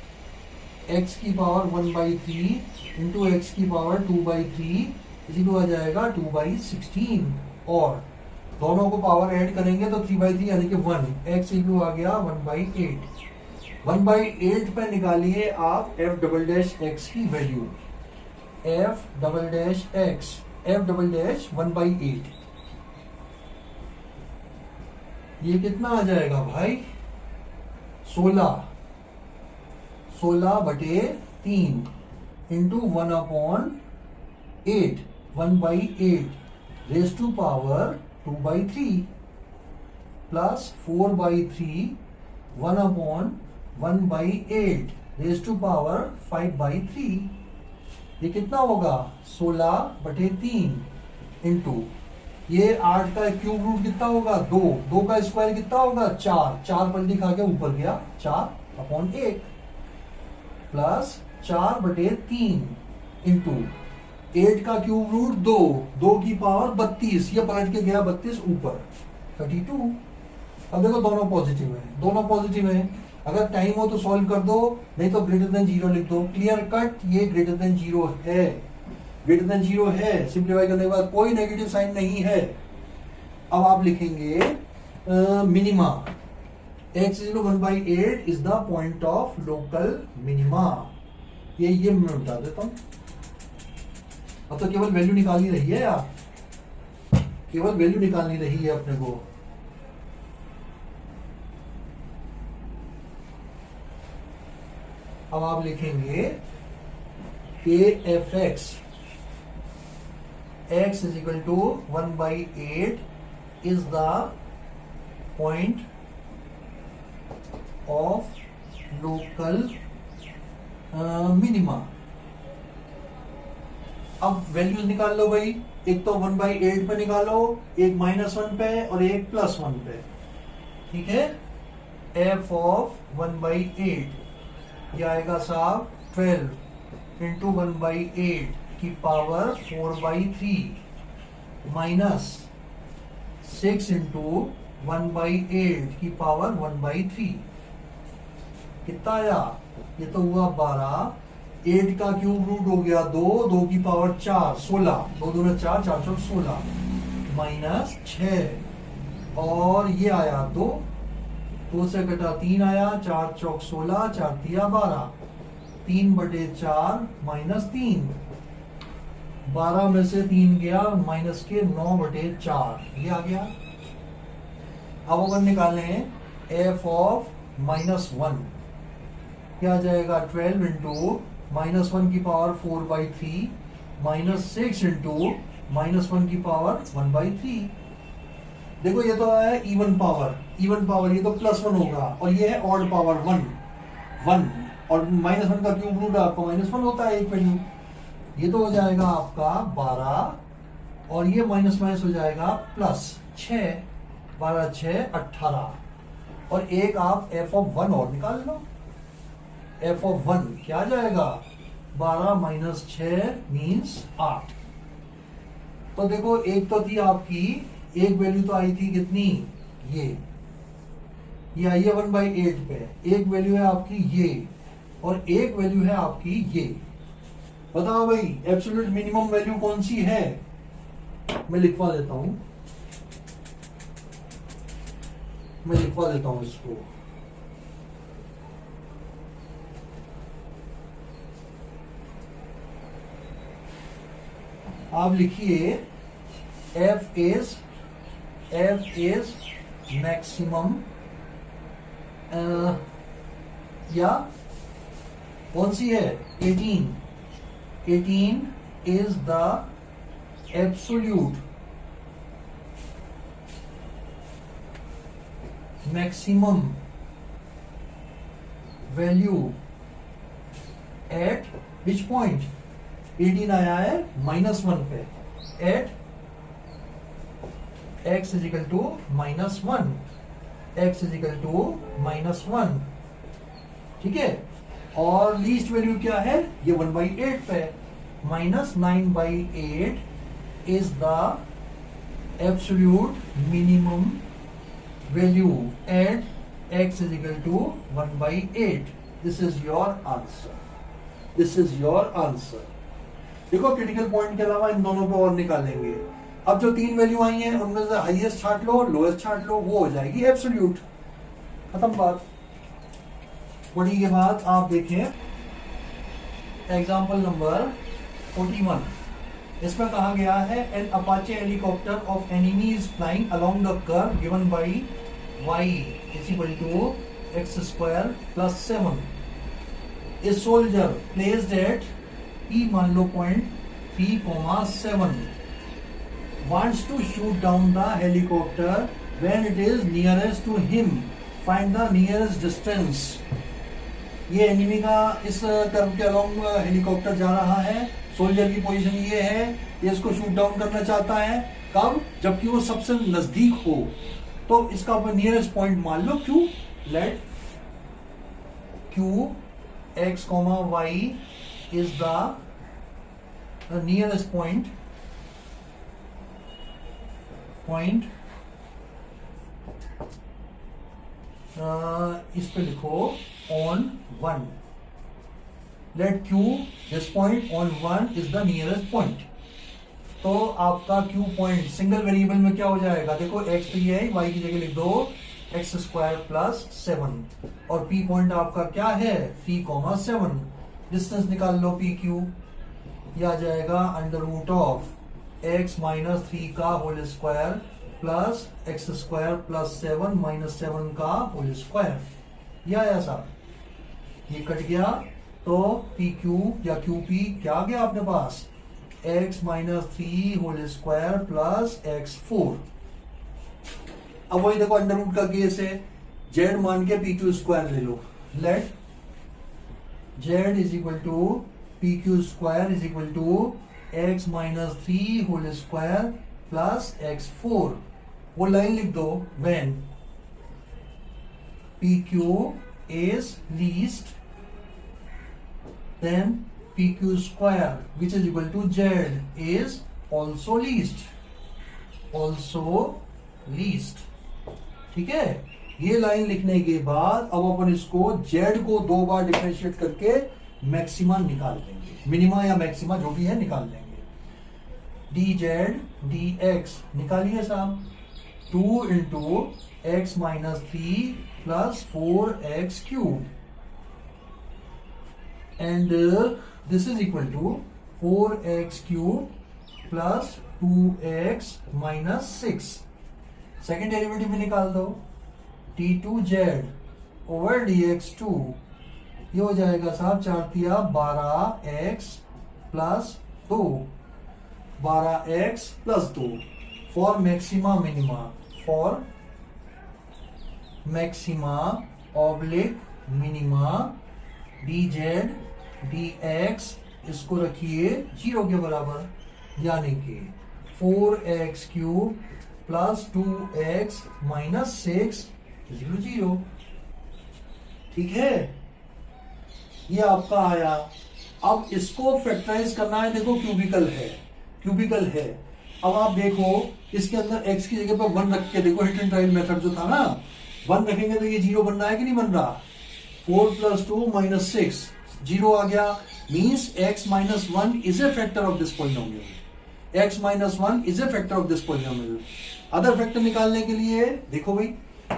x की पावर 1/3 इंटू एक्स की पावर 2/3 इसी को आ जाएगा 2/16 और दोनों को पावर ऐड करेंगे तो 3/3 यानी कि 1 x इक्वल आ गया 1/8। 1/8 पे निकालिए आप f डबल डैश x की value, f double dash x f double dash 1/8 ये कितना आ जाएगा भाई, 16/3 into 1/8 1/8 raise to power 2/3 plus 4/3 1/1/8 raise to power 5/3। ये कितना होगा 16/3 इंटू ये 8 का क्यूब रूट कितना होगा 2 का स्क्वायर कितना होगा 4 पलटी खा के ऊपर गया 4/1 प्लस 4/3 इंटू 8 का क्यूब रूट 2 की पावर 32 ये पलट के गया 32 ऊपर 32। अब देखो दोनों पॉजिटिव है अगर टाइम हो तो सॉल्व कर दो, नहीं तो ग्रेटर देन जीरो लिख दो। क्लियर कट, ये ग्रेटर देन जीरो है, ग्रेटर देन जीरो है। सिंप्लीफाई करने के बाद कोई नेगेटिव साइन नहीं है। अब आप लिखेंगे minima, x is 1/8 is the point of local minima. ये मैं बता देता हूं। अब तो केवल वैल्यू निकालनी रही है यार, केवल वैल्यू निकालनी रही है अपने को। अब आप लिखेंगे के F x x is equal to 1/8 is the point of local minima। अब वैल्यूज निकाल लो भाई, एक तो 1/8 पे निकालो, एक -1 पे और एक +1 पे। ठीक है, f of 1/8 ये आएगा साहब 12 इंटू 1/8 की पावर 4/3 माइनस 6 इंटू 1/8 की पावर 1/3। कितना आया? ये तो हुआ 12। 8 का क्यूब रूट हो गया 2, 2 की पावर 4, 16, 2 दूना 4, 4 चौक 16 माइनस 6 और ये आया 2, 2 से कटा 3 आया, 4 चौक 16, 4 तिया 12, 3/4 माइनस 3, 12 में से 3 गया माइनस के 9/4, ये आ गया। अब अगर निकालें f ऑफ -1 क्या आ जाएगा? 12 इंटू -1 की पावर 4/3 माइनस 6 इंटू -1 की पावर 1/3। देखो ये तो है इवन पावर, इवन पावर ये तो +1 होगा और ये है ऑड पावर 1 और -1 का क्यूब रूट आपका -1 होता है एक वैल्यू। ये तो हो जाएगा आपका 12 और ये माइनस माइनस हो जाएगा +6, 12 6 18 और एक आप f ऑफ 1 और निकाल लो। f ऑफ 1 क्या आ जाएगा? 12 माइनस 6 मीन्स 8। तो देखो एक तो थी आपकी, एक वैल्यू तो आई थी कितनी? ये आई है 1/8 पे, एक वैल्यू है आपकी ये और एक वैल्यू है आपकी ये। बताओ भाई एब्सोल्यूट मिनिमम वैल्यू कौन सी है? मैं लिखवा देता हूं, मैं लिखवा देता हूं इसको। आप लिखिए f is मैक्सिमम या कौन सी है? 18 is the absolute maximum value at which point? 18 आया है -1 पे, at x is equal to -1, x is equal to -1। ठीक है, और लीस्ट वैल्यू क्या है? ये 1/8 पे, -9/8 is the absolute minimum value at x is equal to 1/8। This is your answer, this is your answer। देखो क्रिटिकल पॉइंट के अलावा इन दोनों पे और निकालेंगे। अब जो 3 वैल्यू आई हैं उनमें से हाईएस्ट छांट लो, लोएस्ट छांट लो, वो हो जाएगी एब्सोल्यूट। खत्म बात। बड़ी के बाद आप देखें एग्जाम्पल नंबर 41। इसमें कहा गया है an Apache helicopter of enemy is flying along the curve given by y is equal to x² + 7। A soldier placed at E मान लो point 3,7 wants to shoot down the helicopter when it is nearest to him, find the nearest distance। ये enemy का इस curve के along helicopter जा रहा है, soldier की पोजीशन ये है, ये इसको शूट डाउन करना चाहता है। कब? जबकि वो सबसे नजदीक हो। तो इसका नियरेस्ट पॉइंट मान लो Q। Let Q x, y is the nearest point इस पे लिखो on 1, let Q this point on 1 is the nearest point. तो आपका Q पॉइंट सिंगल वेरिएबल में क्या हो जाएगा, देखो x तो ये है, y की जगह लिख दो x² प्लस 7 और P पॉइंट आपका क्या है P, 7। डिस्टेंस निकाल लो PQ, ये आ जाएगा under root of x minus 3 का whole square plus x² plus 7 minus 7 का होल स्क्वायर। ये आया साहब, ये कट गया तो PQ या QP क्या आ गया अपने पास, x minus 3 whole square plus x4। अब वही देखो अंडर रूट का केस है, z मान के PQ स्क्वायर ले लो, let z is equal to PQ square is equal to x minus 3 whole square plus x4। वो लाइन लिख दो, when PQ is least then PQ square which is equal to Z is also least, ठीक है। ये line लिखने के बाद अब अपन इसको Z को 2 बार डिफरेंशिएट करके मैक्सिमा निकाल देंगे, मिनिमा या मैक्सिमा जो भी है निकाल देंगे। dz dx निकालिए साहब, 2 into x minus 3 plus 4x cube and this is equal to 4x cube plus 2x minus 6। Second derivative भी निकाल दो, d2z ओवर dx2, ये हो जाएगा साहब 4 तिया 12x plus 2, 12x plus 2 for maxima minima, for maxima oblique minima dz dx इसको रखिए 0 के बराबर, यानी कि 4x cube plus 2x minus 6 0। ठीक है, ये आपका आया। अब इसको फैक्टराइज करना है, देखो क्यूबिकल है। अब आप देखो इसके अंदर x की जगह पर 1 रख के देखो, हिट एंड ट्रायल मेथड जो था ना, 1 रखेंगे तो ये 0 बन रहा है कि नहीं बन रहा। 4 प्लस 2 माइनस 6 0 आ गया, means x minus 1 is a factor of this polynomial. x minus 1 is a factor of this polynomial. Other factor निकालने के लिए देखो भाई,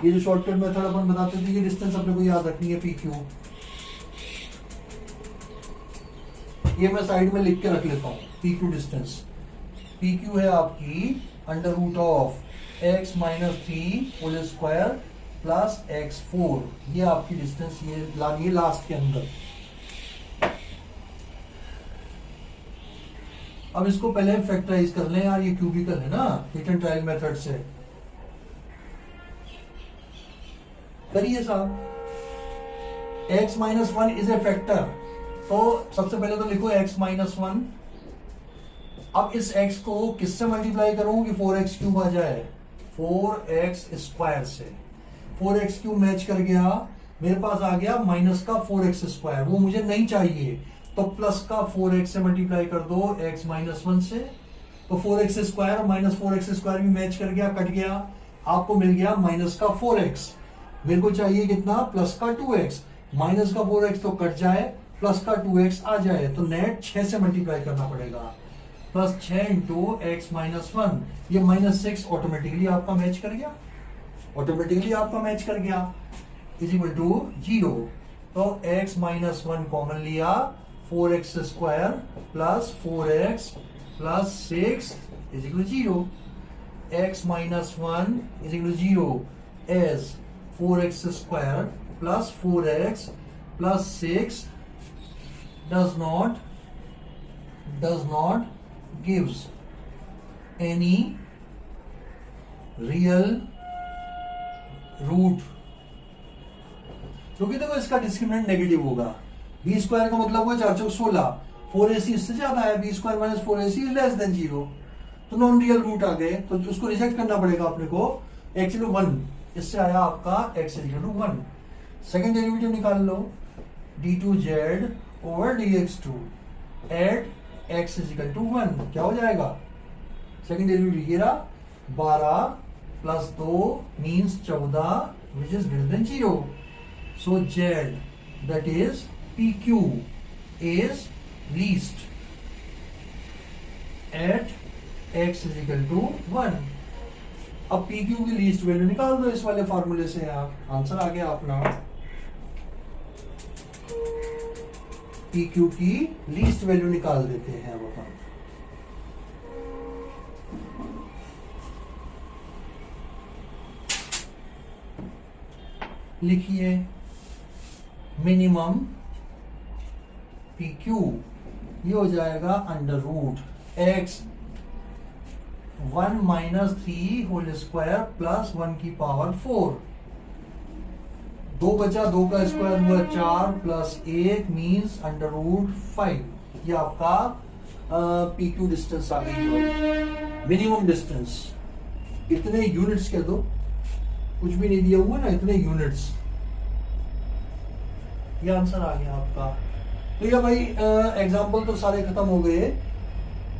ये जो शॉर्टकट मेथड अपन बताते थे, ये डिस्टेंस अपने को याद रखनी है PQ। ये मैं साइड में लिख के रख लेता हूं, PQ डिस्टेंस। PQ है आपकी under root of x minus 3 whole square plus x4, ये आपकी डिस्टेंस ये लानिए लास्ट के अंदर। अब इसको पहले फैक्टराइज कर लें यार, ये क्यूबिकल है ना, हिट एंड ट्रायल मेथड से करिए साहब। x minus 1 is a factor, तो सबसे पहले तो लिखो x माइनस 1। अब इस x को किससे मल्टीप्लाई करूं कि 4x क्यूब आ जाए, 4x स्क्वायर से। 4x क्यूब मैच कर गया, मेरे पास आ गया माइनस का 4x स्क्वायर, वो मुझे नहीं चाहिए, तो प्लस का 4x से मल्टीप्लाई कर दो x माइनस 1 से, तो 4x square minus 4x square भी मैच कर गया, कट गया, आपको मिल गया माइनस का 4x। मेरे को चाहिए कितना, प्लस का 2x। माइनस का 4x तो कट जाए, प्लस का 2x आ जाए, तो नेट 6 से मल्टीप्लाई करना पड़ेगा। प्लस 6 इंटू x माइनस 1, ये माइनस 6 ऑटोमेटिकली आपका मैच कर गया, इज इक्वल टू 0। तो x माइनस 1 कॉमन लिया, 4x square plus 4x plus 6 is equal to 0। x minus 1 is equal to 0 as 4x square plus 4x plus 6 does not gives any real root, क्योंकि देखो इसका discriminant negative होगा। B square का मतलब हुआ 4 चौक 16, 4ac इससे ज्यादा है, b square minus 4ac less than 0, तो नॉन रियल रूट आ गए, तो उसको रिजेक्ट करना पड़ेगा अपने को। x इक्वल 1, इससे आया आपका x equal to 1। Second derivative निकाल लो, d2z over dx2 at x is equal to 1, क्या हो जाएगा, सेकेंड डेरिवेटिव ये रहा, 12 plus 2 means 14 which is greater than 0. So Z, that is PQ, is least at x is equal to 1. अब PQ की least value निकाल दो इस वाले फॉर्मूले से, आप आंसर आ गया अपना। PQ की लीस्ट वैल्यू निकाल देते हैं अब अपन। लिखिए मिनिमम PQ, ये हो जाएगा under root x 1 minus 3 whole square plus 1 की पावर 4। 2 बचा, 2 का स्क्वायर हुआ 4 प्लस 1 मीन्स अंडर रूट 5। ये आपका PQ डिस्टेंस आ गई। मिनिमम डिस्टेंस इतने यूनिट्स कह दो, कुछ भी नहीं दिया हुआ ना, इतने यूनिट्स, ये आंसर आ गया आपका। तो ये भाई एग्जाम्पल तो सारे खत्म हो गए,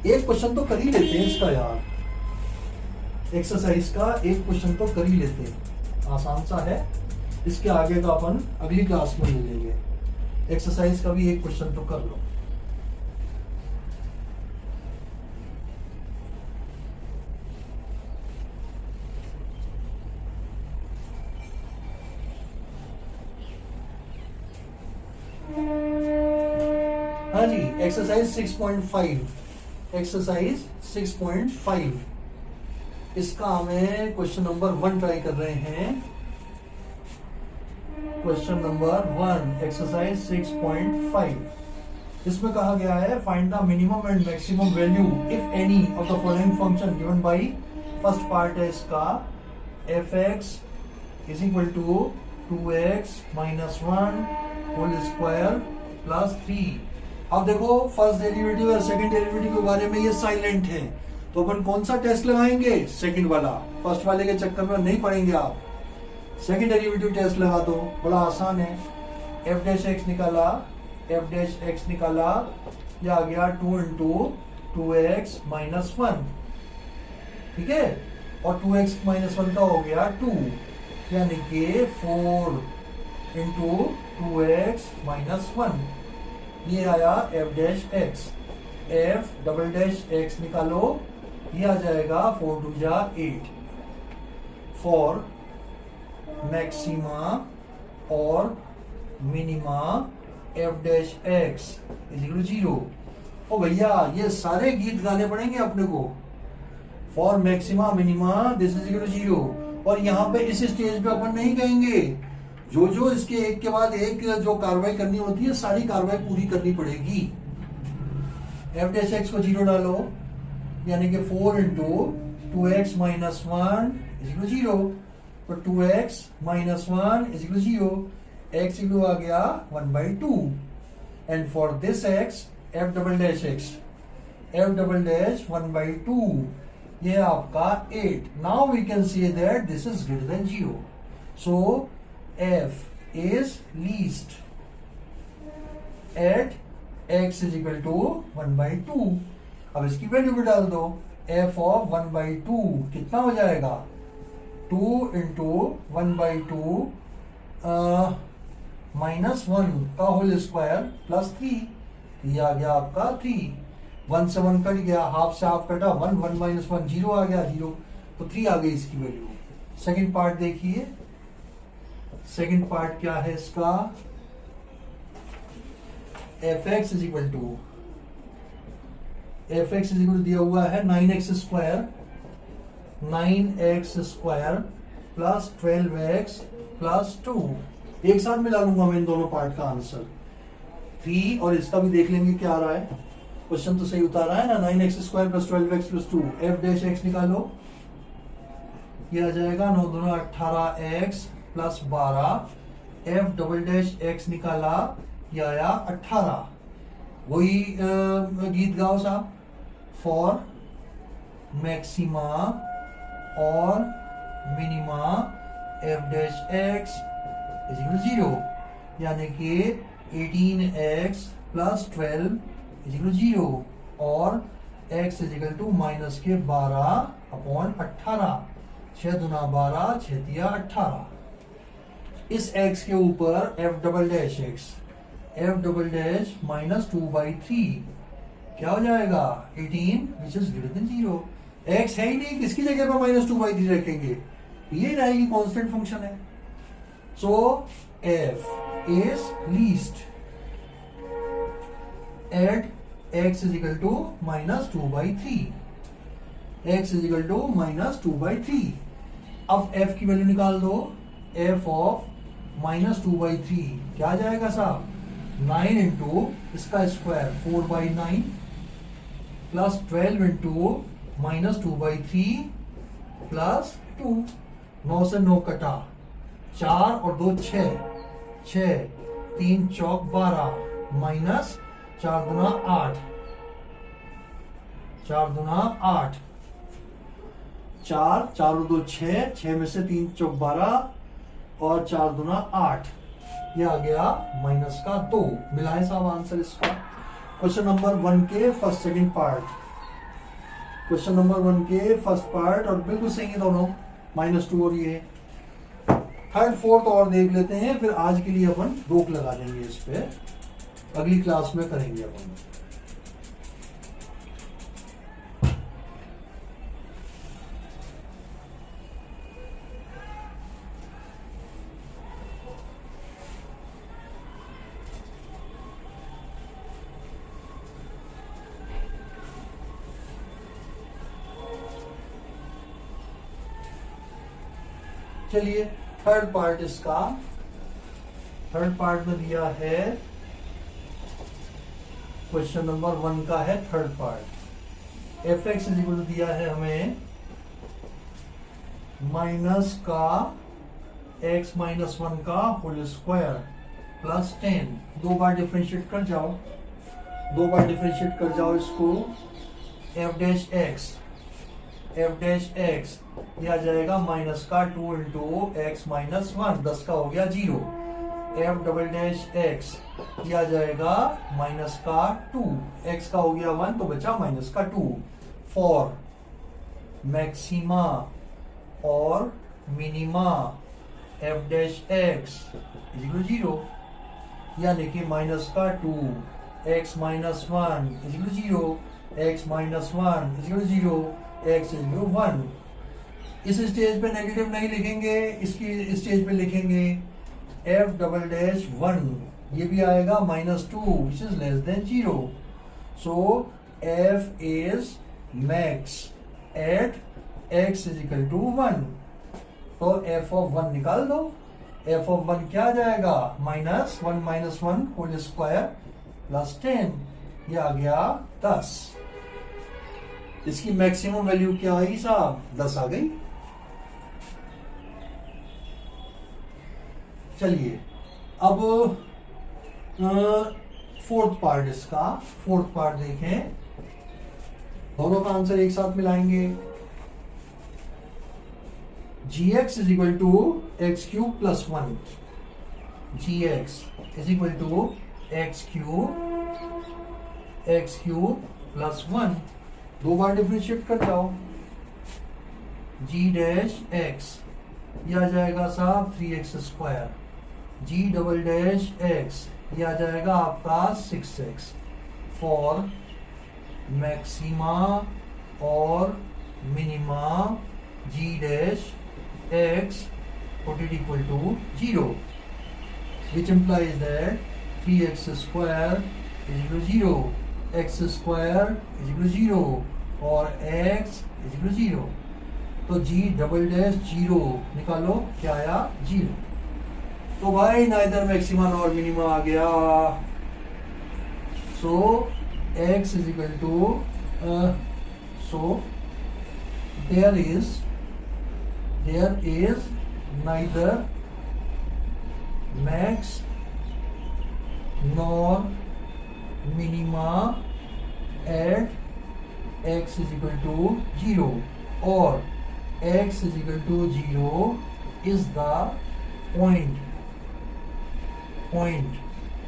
एक क्वेश्चन तो कर ही लेते हैं इसका यार, एक्सरसाइज का एक क्वेश्चन तो कर ही लेते हैं, आसान सा है। इसके आगे का अपन अगली क्लास में ले लेंगे। एक्सरसाइज का भी एक क्वेश्चन तो कर लो। हाँ जी, एक्सरसाइज 6.5, एक्सरसाइज 6.5, इसका हमें क्वेश्चन नंबर 1 ट्राई कर रहे हैं। Question number 1, exercise 6.5। इसमें कहा गया है find the minimum and maximum value if any of the following function given by, first part है इसका fx is equal to 2x minus 1 whole square plus 3। अब देखो फर्स्ट डेरिवेटिव और सेकंड डेरिवेटिव के बारे में ये साइलेंट है, तो अपन कौन सा टेस्ट लगाएंगे? सेकंड वाला। फर्स्ट वाले के चक्कर में नहीं पड़ेंगे आप, सेकंड डेरिवेटिव टेस्ट लगा दो, बड़ा आसान है। f डैश x निकाला, f डैश x निकाला, ये आ गया 2 इंटू 2x माइनस 1, ठीक है, और 2x माइनस 1 का हो गया 2, यानी कि 4 इंटू 2x माइनस 1, ये आया f dash x। f double dash x निकालो, ये आ जाएगा 4 2 जा 8। फॉर मैक्सिमा और minima f dash x is equal to 0। ओ भैया ये सारे गीत गाने पड़ेंगे अपने को। For maxima minima this is equal to 0, और यहाँ पे इस स्टेज पे अपन नहीं कहेंगे, जो इसके एक के बाद एक जो कार्रवाई करनी होती है सारी कार्रवाई पूरी करनी पड़ेगी। f डैश x को 0 डालो, यानी कि 4 into 2x minus 1 is equal to 0, तो 2x minus 1 is equal to 0, x equal आ गया 1/2। And for this x f double dash x, f double dash 1/2, ये आपका 8। Now we can say that this is greater than 0, so f is least at x is equal to 1/2। अब इसकी value भी डाल दो, f of 1/2 कितना हो जाएगा? 2 इंटू 1/2 माइनस 1 का होल स्क्वायर प्लस 3, ये आ गया आपका 3। 1 से 1 कट गया, हाफ से हाफ कटा, 1 1 माइनस 1 0 आ गया, 0, तो 3 आ गई इसकी वैल्यू। सेकंड पार्ट देखिए, सेकंड पार्ट क्या है इसका? fx is equal to, fx is equal दिया हुआ है 9x square, 9x square plus 12x plus 2। एक साथ मिला लूंगा मैं इन दोनों पार्ट का आंसर 3, और इसका भी देख लेंगे क्या आ रहा है। क्वेश्चन तो सही उतारा है ना, 9x square plus 12x plus 2। f dash x निकालो, ये आ जाएगा 9 दूना 18x plus 12। f double dash x निकाला, ये आया 18। वही गीत गाओ साहब। फॉर मैक्सिमा और minima f dash x is equal to 0, यानी कि 18x plus 12 is equal to 0, और x is equal to minus के 12 अपॉन 18। 6 दूना 12, 6 तिया 18। इस x के ऊपर f double dash x, f double dash minus 2/3 क्या हो जाएगा 18 विच इज ग्रेटर देन 0। x है ही नहीं, किसकी जगह पर माइनस 2/3 रखेंगे, ये रहेगी कांस्टेंट फंक्शन है। सो f is least at x is equal to minus 2/3, x is equal to minus 2/3। अब f की वैल्यू निकाल दो, f of minus 2/3 क्या आ जाएगा साहब 9 इंटू इसका square 4/9 plus 12 into minus 2/3 plus 2, 9 से 9 कटा, 4 और 2 6, 3 चौक 12 माइनस 4 दूना 8, 4 दूना 8, 4 और 2 6, 6 में से 3 चौक 12 और 4 दूना 8, ये आ गया माइनस का 2। मिला है साहब आंसर इसका। क्वेश्चन नंबर 1 के first second part, question number 1 के फर्स्ट पार्ट और बिल्कुल सही है दोनों, -2 और ये। थर्ड फोर्थ और देख लेते हैं, फिर आज के लिए अपन रोक लगा देंगे इस पे, अगली क्लास में करेंगे अपन। चलिए थर्ड पार्ट इसका, थर्ड पार्ट में दिया है क्वेश्चन नंबर 1 का है third part. F x is equal दिया है हमें माइनस का x माइनस 1 का होल स्क्वायर प्लस 10। 2 बार डिफरेंशिएट कर जाओ, 2 बार डिफरेंशिएट कर जाओ इसको। F dash x, F dash x यह आ जाएगा माइनस का 2 इंटू एक्स माइनस 1, 10 का हो गया 0। एफ डबल डैश एक्स यह आ जाएगा माइनस का 2, एक्स का हो गया 1 तो बचा माइनस का 2। फॉर मैक्सिमा और minima f dash x is equal 0, यानी कि माइनस का 2 x minus 1 is equal 0, x minus 1 is equal 0, x is equal 1। इस स्टेज पे नेगेटिव नहीं लिखेंगे, इसकी स्टेज पे लिखेंगे एफ डबल डैश 1, ये भी आएगा -2 which is less than 0। So f is max at x is equal to 1। तो एफ ऑफ 1 निकाल दो, एफ ऑफ 1 क्या आ जाएगा -1 माइनस 1 होल स्क्वायर प्लस 10, ये आ गया 10। इसकी मैक्सिमम वैल्यू क्या आई साहब 10 आ गई। चलिए अब फोर्थ पार्ट इसका, फोर्थ पार्ट देखें, दोनों का आंसर एक साथ मिलाएंगे। G x is equal to x cube plus 1, g x is equal to x cube plus 1। 2 बार डिफरेंशिएट कर जाओ। जी डैश एक्स यह आ जाएगा साहब 3x square, g double dash x यह आ जाएगा आपका 6x। फॉर मैक्सिमा और minima g dash x put it equal to 0, which implies that 3x square is equal to 0, x square is equal to 0 और x is equal to 0। तो g double dash 0 निकालो, क्या आया 0। तो भाई neither maxima और minima आ गया। सो x is equal to so there is neither max nor minima at x is equal to 0 or x is equal to 0 is the point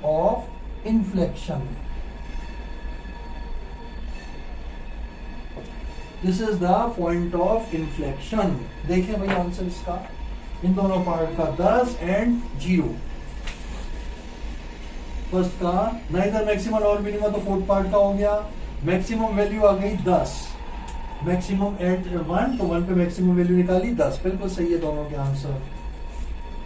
of inflection. This is the point of inflection. देखें भाई answer इसका, इन दोनों part का 10 and 0। First का neither maximum और minimum, तो fourth part का हो गया। मैक्सिमम वैल्यू आ गई 10, मैक्सिमम एट 1, तो 1 पे मैक्सिमम वैल्यू निकाली 10। बिल्कुल सही है दोनों के आंसर।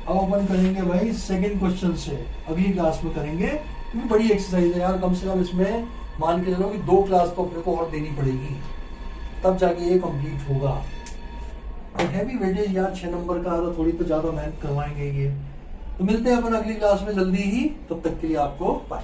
अब अपन करेंगे भाई सेकंड क्वेश्चन से, अगली क्लास में करेंगे, क्योंकि बड़ी एक्सरसाइज है यार। कम से कम इसमें मान के चलो कि 2 क्लास तो अपने को और देनी पड़ेगी, तब जाके ये कंप्लीट होगा। हैवी वेटेज यार 6 नंबर का, तो थोड़ी तो ज्यादा मेहनत करवाएंगे ये। तो मिलते हैं अपन अगली क्लास में जल्दी ही, तब तक के लिए आपको बाय।